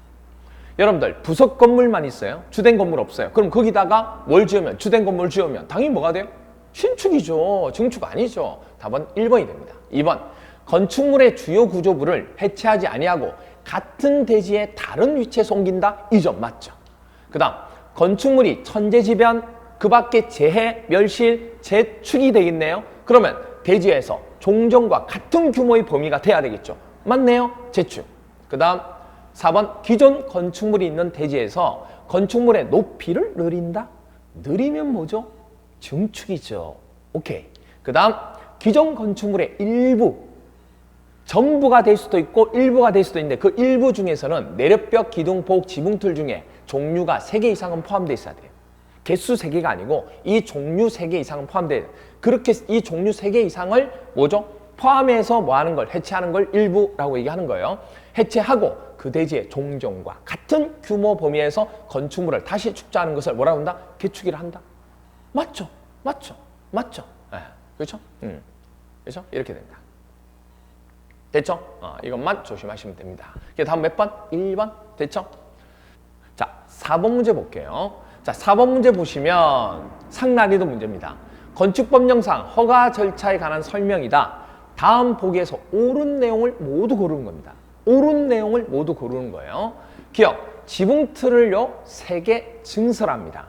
여러분들 부속 건물만 있어요? 주된 건물 없어요. 그럼 거기다가 뭘 지으면? 주된 건물 지으면 당연히 뭐가 돼요? 신축이죠. 증축 아니죠. 답은 1번이 됩니다. 2번, 건축물의 주요 구조부를 해체하지 아니하고 같은 대지에 다른 위치에 옮긴다? 이 점 맞죠. 그 다음, 건축물이 천재지변, 그 밖에 재해, 멸실, 재축이 되겠네요. 그러면 대지에서 종전과 같은 규모의 범위가 돼야 되겠죠. 맞네요. 재축. 그 다음 4번, 기존 건축물이 있는 대지에서 건축물의 높이를 늘린다? 늘리면 뭐죠? 증축이죠. 오케이. 그 다음, 기존 건축물의 일부, 전부가 될 수도 있고 일부가 될 수도 있는데 그 일부 중에서는 내력벽, 기둥, 복, 지붕틀 중에 종류가 3개 이상은 포함되어 있어야 돼요. 개수 3개가 아니고 이 종류 3개 이상은 포함돼야 돼요. 그렇게 이 종류 3개 이상을 뭐죠? 포함해서 뭐 하는 걸, 해체하는 걸 일부라고 얘기하는 거예요. 해체하고 그 대지의 종전과 같은 규모 범위에서 건축물을 다시 축조하는 것을 뭐라고 한다? 개축이라 한다. 맞죠? 맞죠? 맞죠? 네. 그렇죠? 그렇죠? 이렇게 된다. 됐죠? 이것만 조심하시면 됩니다. 다음 몇 번? 1번. 됐죠? 자, 4번 문제 볼게요. 자, 4번 문제 보시면 상난이도 문제입니다. 건축법령상 허가 절차에 관한 설명이다. 다음 보기에서 옳은 내용을 모두 고르는 겁니다. 옳은 내용을 모두 고르는 거예요. 기억, 지붕틀을요 3개 증설합니다.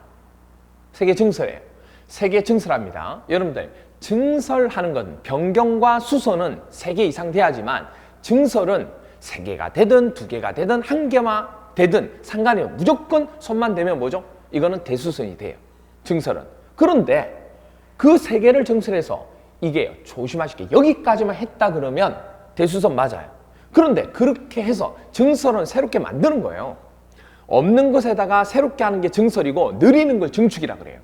3개 증설해요. 3개 증설합니다. 여러분들 증설하는 건 변경과 수선은 3개 이상 돼야지만 증설은 3개가 되든 2개가 되든 1개만 되든 상관이 없어요. 무조건 손만 대면 뭐죠? 이거는 대수선이 돼요. 증설은. 그런데 그 3개를 증설해서 이게 조심하실게요. 여기까지만 했다 그러면 대수선 맞아요. 그런데 그렇게 해서 증설은 새롭게 만드는 거예요. 없는 것에다가 새롭게 하는 게 증설이고 느리는 걸 증축이라 그래요.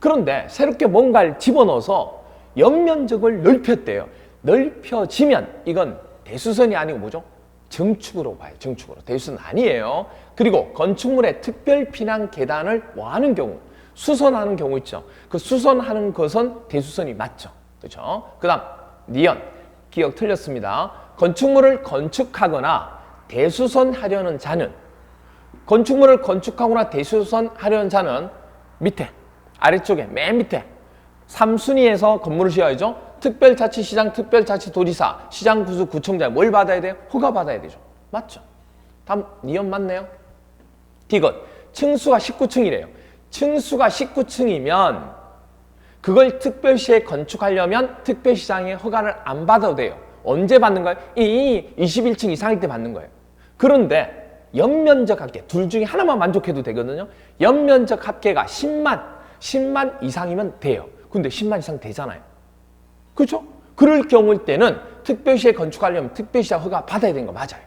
그런데 새롭게 뭔가를 집어넣어서 옆면적을 넓혔대요. 넓혀지면 이건 대수선이 아니고 뭐죠? 증축으로 봐요. 증축으로. 대수선 아니에요. 그리고 건축물의 특별 피난 계단을 뭐 하는 경우, 수선하는 경우 있죠. 그 수선하는 것은 대수선이 맞죠. 그렇죠? 그 다음 니은, 기억 틀렸습니다. 건축물을 건축하거나 대수선하려는 자는, 건축물을 건축하거나 대수선하려는 자는 밑에, 아래쪽에 맨 밑에 3순위에서 건물을 지어야죠. 특별자치시장, 특별자치도지사, 시장구수, 구청장 뭘 받아야 돼요? 허가 받아야 되죠. 맞죠? 다음 니은 맞네요. 디귿, 층수가 19층이래요. 층수가 19층이면 그걸 특별시에 건축하려면 특별시장의 허가를 안 받아도 돼요. 언제 받는 거예요? 이 21층 이상일 때 받는 거예요. 그런데 연면적 합계 둘 중에 하나만 만족해도 되거든요. 연면적 합계가 10만 이상이면 돼요. 근데 10만 이상 되잖아요. 그렇죠? 그럴 경우일 때는 특별시에 건축하려면 특별시장 허가 받아야 되는 거 맞아요.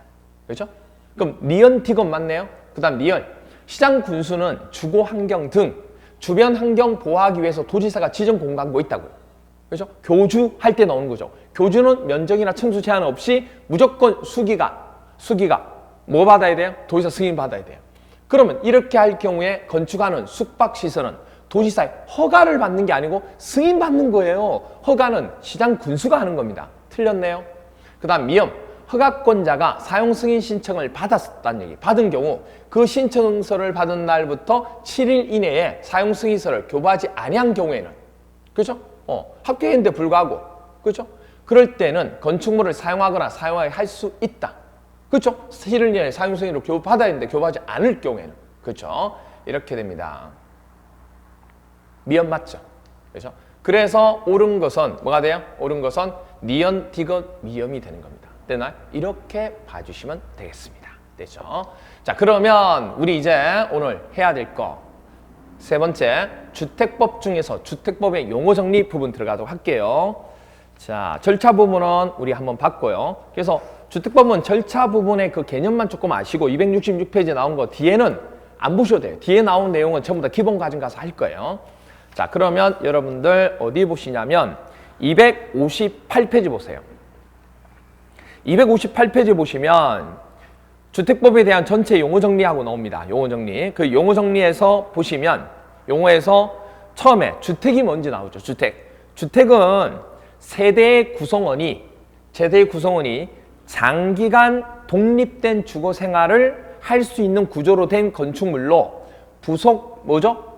그렇죠? 그럼 니은 디귿 맞네요. 그 다음 니은 시장 군수는 주거 환경 등 주변 환경 보호하기 위해서 도지사가 지정 공간고 있다고요. 그렇죠? 교주할 때 나오는 거죠. 교주는 면적이나 층수 제한 없이 무조건 수기가 뭐 받아야 돼요? 도지사 승인 받아야 돼요. 그러면 이렇게 할 경우에 건축하는 숙박시설은 도지사의 허가를 받는 게 아니고 승인 받는 거예요. 허가는 시장 군수가 하는 겁니다. 틀렸네요. 그 다음 미음 허가권자가 사용 승인 신청을 받았다는 얘기. 받은 경우 그 신청서를 받은 날부터 7일 이내에 사용 승인서를 교부하지 아니한 경우에는 그렇죠? 합격했는데 불구하고 그렇죠? 그럴 때는 건축물을 사용하거나 사용하게 할 수 있다. 그렇죠? 7일 이내에 사용 승인으로 교부받아야 되는데 교부하지 않을 경우에는 그렇죠? 이렇게 됩니다. 미연 맞죠? 그렇죠? 그래서 옳은 것은 뭐가 돼요? 옳은 것은 니은, 디귿, 미음이 되는 겁니다. 되나요? 이렇게 봐주시면 되겠습니다. 됐죠? 자, 그러면 우리 이제 오늘 해야 될 거 세 번째, 주택법 중에서 주택법의 용어 정리 부분 들어가도록 할게요. 자, 절차 부분은 우리 한번 봤고요. 그래서 주택법은 절차 부분의 그 개념만 조금 아시고 266페이지에 나온 거 뒤에는 안 보셔도 돼요. 뒤에 나온 내용은 전부 다 기본 과정 가서 할 거예요. 자, 그러면 여러분들 어디 보시냐면 258페이지 보세요. 258페이지 보시면 주택법에 대한 전체 용어 정리하고 나옵니다. 용어 정리. 그 용어 정리에서 보시면 용어에서 처음에 주택이 뭔지 나오죠. 주택은 세대의 구성원이 장기간 독립된 주거 생활을 할 수 있는 구조로 된 건축물로 부속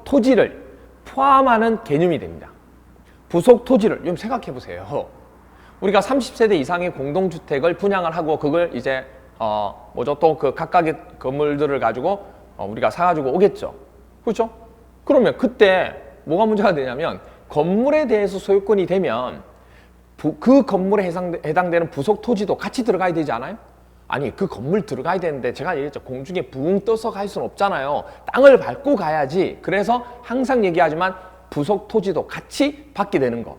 토지를 포함하는 개념이 됩니다. 부속 토지를 좀 생각해 보세요. 우리가 30세대 이상의 공동주택을 분양을 하고 그걸 이제 또 그 각각의 건물들을 가지고 우리가 사가지고 오겠죠. 그렇죠? 그러면 그때 뭐가 문제가 되냐면 건물에 대해서 소유권이 되면 그 건물에 해당되는 부속 토지도 같이 들어가야 되지 않아요? 아니, 그 건물 들어가야 되는데 제가 얘기했죠. 공중에 붕 떠서 갈 수는 없잖아요. 땅을 밟고 가야지. 그래서 항상 얘기하지만 부속 토지도 같이 받게 되는 거.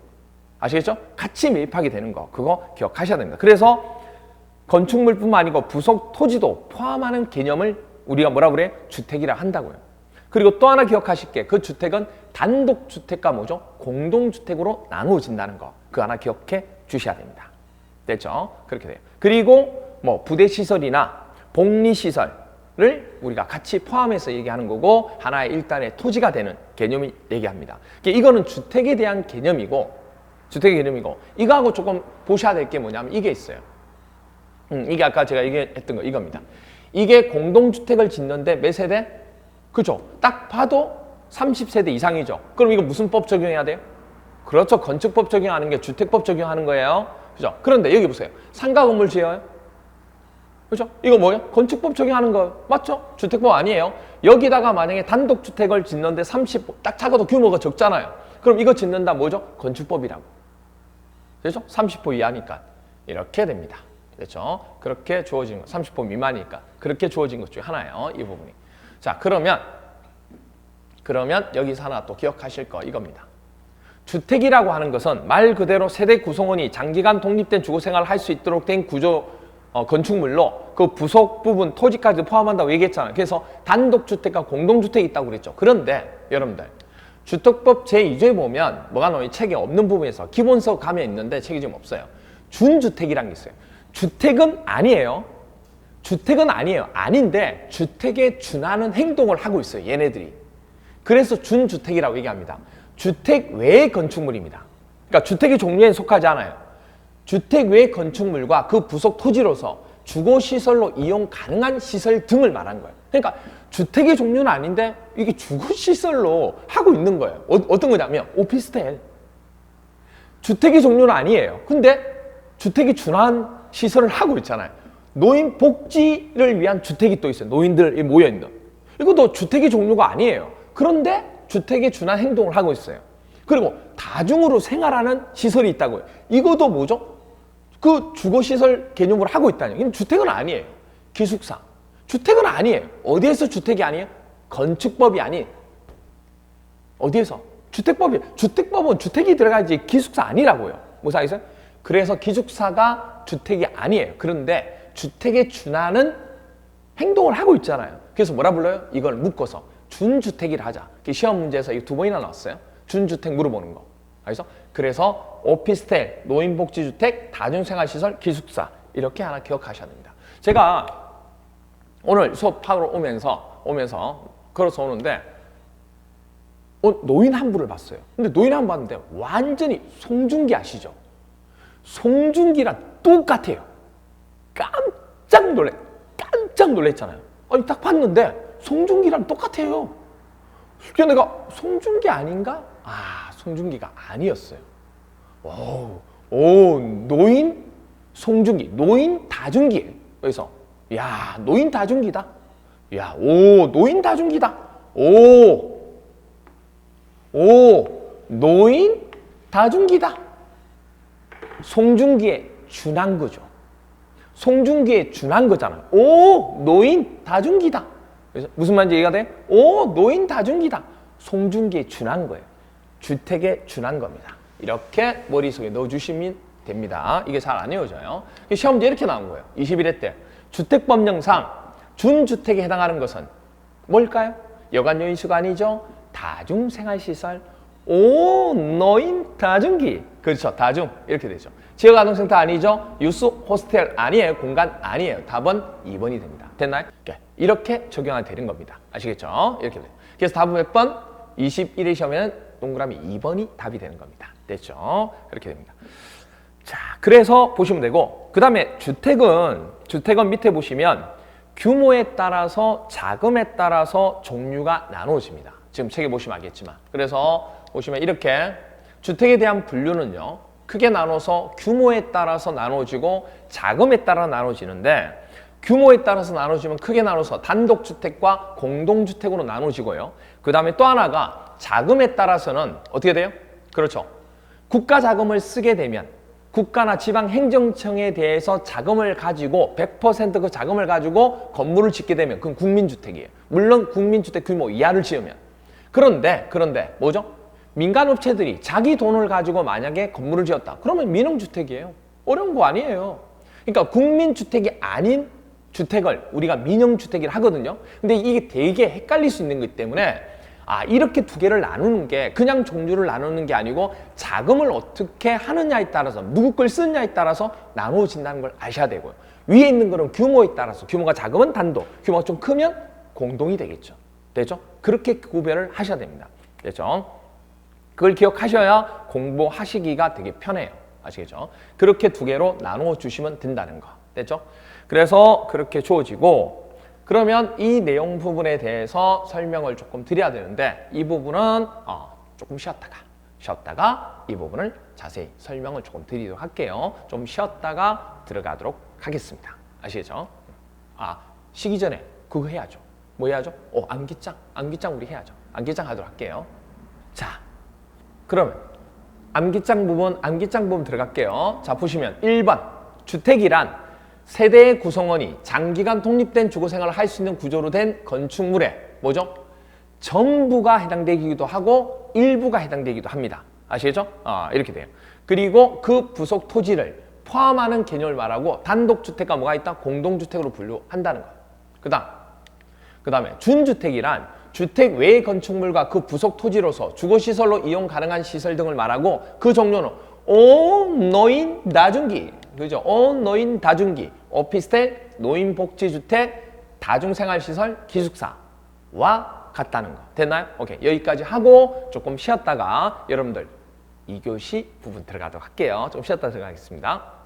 아시겠죠? 같이 매입하게 되는 거. 그거 기억하셔야 됩니다. 그래서 건축물뿐만 아니고 부속 토지도 포함하는 개념을 우리가 뭐라 그래? 주택이라 한다고요. 그리고 또 하나 기억하실 게 그 주택은 단독주택과 공동주택으로 나누어진다는 거. 그거 하나 기억해 주셔야 됩니다. 됐죠? 그렇게 돼요. 그리고 부대시설이나 복리시설을 우리가 같이 포함해서 얘기하는 거고 하나의 일단의 토지가 되는 개념이 얘기합니다. 이거는 주택에 대한 개념이고 이거하고 조금 보셔야 될 게 뭐냐면 이게 있어요. 이게 아까 제가 얘기했던 거 이겁니다. 이게 공동주택을 짓는데 몇 세대? 그죠? 딱 봐도 30세대 이상이죠. 그럼 이거 무슨 법 적용해야 돼요? 그렇죠. 건축법 적용하는 게 주택법 적용하는 거예요. 그죠? 그런데 여기 보세요. 상가 건물 지어요? 그죠? 이거 뭐예요? 건축법 적용하는 거 맞죠? 주택법 아니에요. 여기다가 만약에 단독주택을 짓는데 딱 작아도 규모가 적잖아요. 그럼 이거 짓는다 뭐죠? 건축법이라고. 그렇죠? 30호 이하니까 이렇게 됩니다. 그렇죠? 그렇게 주어진 거 30호 미만이니까 그렇게 주어진 것 중에 하나예요. 이 부분이. 자, 그러면 여기서 하나 또 기억하실 거 이겁니다. 주택이라고 하는 것은 말 그대로 세대 구성원이 장기간 독립된 주거 생활을 할 수 있도록 된 구조 건축물로 그 부속 부분 토지까지 포함한다고 얘기했잖아요. 그래서 단독주택과 공동주택이 있다고 그랬죠. 그런데 여러분들 주택법 제2조에 보면 뭐가 나오니 책에 없는 부분에서 기본서 가면 있는데 책이 지금 없어요. 준주택이라는 게 있어요. 주택은 아니에요. 아닌데 주택에 준하는 행동을 하고 있어요. 얘네들이. 그래서 준주택이라고 얘기합니다. 주택 외의 건축물입니다. 그러니까 주택의 종류에 속하지 않아요. 주택 외의 건축물과 그 부속 토지로서 주거시설로 이용 가능한 시설 등을 말하는 거예요. 그러니까 주택의 종류는 아닌데 이게 주거시설로 하고 있는 거예요. 어떤 거냐면 오피스텔. 주택의 종류는 아니에요. 근데 주택이 준한 시설을 하고 있잖아요. 노인 복지를 위한 주택이 또 있어요. 노인들이 모여있는. 이것도 주택의 종류가 아니에요. 그런데 주택에 준한 행동을 하고 있어요. 그리고 다중으로 생활하는 시설이 있다고요. 이것도 뭐죠? 그 주거시설 개념으로 하고 있다니. 이건 주택은 아니에요. 기숙사. 주택은 아니에요. 어디에서 주택이 아니에요? 건축법이 아닌. 어디에서? 주택법은 주택이 들어가야지 기숙사 아니라고요. 무슨 알겠어요? 그래서 기숙사가 주택이 아니에요. 그런데 주택에 준하는 행동을 하고 있잖아요. 그래서 뭐라 불러요? 이걸 묶어서 준주택이라 하자. 시험 문제에서 이 두 번이나 나왔어요. 준주택 물어보는 거. 알겠어? 그래서 오피스텔, 노인복지주택, 다중생활시설, 기숙사 이렇게 하나 기억하셔야 됩니다. 제가 오늘 수업하러 오면서 걸어서 오는데 노인 한 분을 봤어요. 근데 노인 한 분 봤는데 완전히 송중기 아시죠? 송중기랑 똑같아요. 깜짝 놀랐잖아요. 아니 딱 봤는데 송중기랑 똑같아요. 그래서 내가 송중기 아닌가? 아, 송중기가 아니었어요. 노인 송중기, 노인 다중기예요. 그래서 야, 노인 다중기다. 야, 노인 다중기다. 노인 다중기다. 송중기에 준한 거죠. 송중기에 준한 거잖아요. 노인 다중기다. 그래서 무슨 말인지 이해가 돼? 노인 다중기다. 송중기에 준한 거예요. 주택에 준한 겁니다. 이렇게 머릿속에 넣어주시면 됩니다. 이게 잘 안 외워져요. 시험 문제 이렇게 나온 거예요. 21회 때 주택법령상 준주택에 해당하는 것은 뭘까요? 여관요인수가 아니죠. 다중생활시설, 노인 다중기. 그렇죠. 다중 이렇게 되죠. 지역아동센터 아니죠. 유스 호스텔 아니에요. 공간 아니에요. 답은 2번이 됩니다. 됐나요? 이렇게 적용이 되는 겁니다. 아시겠죠? 이렇게 돼요. 그래서 답은 몇 번? 21회 시험에는 동그라미 2번이 답이 되는 겁니다. 됐죠? 그렇게 됩니다. 자, 그래서 보시면 되고, 그 다음에 주택은 밑에 보시면 규모에 따라서 자금에 따라서 종류가 나누어집니다. 지금 책에 보시면 알겠지만. 그래서 보시면 이렇게 주택에 대한 분류는요, 크게 나눠서 규모에 따라서 나눠지고 자금에 따라 나눠지는데, 규모에 따라서 나눠지면 크게 나눠서 단독주택과 공동주택으로 나눠지고요. 그 다음에 또 하나가 자금에 따라서는 어떻게 돼요? 그렇죠. 국가 자금을 쓰게 되면 국가나 지방행정청에 대해서 자금을 가지고 100% 그 자금을 가지고 건물을 짓게 되면 그건 국민주택이에요. 물론 국민주택 규모 이하를 지으면. 그런데 뭐죠? 민간업체들이 자기 돈을 가지고 만약에 건물을 지었다. 그러면 민영주택이에요. 어려운 거 아니에요. 그러니까 국민주택이 아닌 주택을 우리가 민영주택이라 하거든요. 근데 이게 되게 헷갈릴 수 있는 거기 때문에 이렇게 두 개를 나누는 게 그냥 종류를 나누는 게 아니고 자금을 어떻게 하느냐에 따라서 누구 걸 쓰느냐에 따라서 나누어진다는 걸 아셔야 되고요. 위에 있는 거는 규모에 따라서 규모가 작으면 단독, 규모가 좀 크면 공동이 되겠죠. 되죠? 그렇게 구별을 하셔야 됩니다. 됐죠? 그걸 기억하셔야 공부하시기가 되게 편해요. 아시겠죠? 그렇게 두 개로 나누어 주시면 된다는 거. 됐죠? 그래서 그렇게 주어지고 그러면 이 내용 부분에 대해서 설명을 조금 드려야 되는데 이 부분은 조금 쉬었다가 이 부분을 자세히 설명을 조금 드리도록 할게요. 좀 쉬었다가 들어가도록 하겠습니다. 아시겠죠? 쉬기 전에 그거 해야죠. 뭐 해야죠? 암기장 우리 해야죠. 암기장 하도록 할게요. 자, 그러면 암기장 부분 들어갈게요. 자, 보시면 1번 주택이란 세대의 구성원이 장기간 독립된 주거생활을 할 수 있는 구조로 된 건축물에 뭐죠? 전부가 해당되기도 하고 일부가 해당되기도 합니다. 아시겠죠? 이렇게 돼요. 그리고 그 부속 토지를 포함하는 개념을 말하고 단독주택과 뭐가 있다? 공동주택으로 분류한다는 거예요. 그 다음에 준주택이란 주택 외의 건축물과 그 부속 토지로서 주거시설로 이용 가능한 시설 등을 말하고 그 종류는 노인 다중기, 그죠? 노인 다중기, 오피스텔, 노인복지주택, 다중생활시설, 기숙사와 같다는 거. 됐나요? 오케이. 여기까지 하고 조금 쉬었다가 여러분들 2교시 부분 들어가도록 할게요. 좀 쉬었다 들어가겠습니다.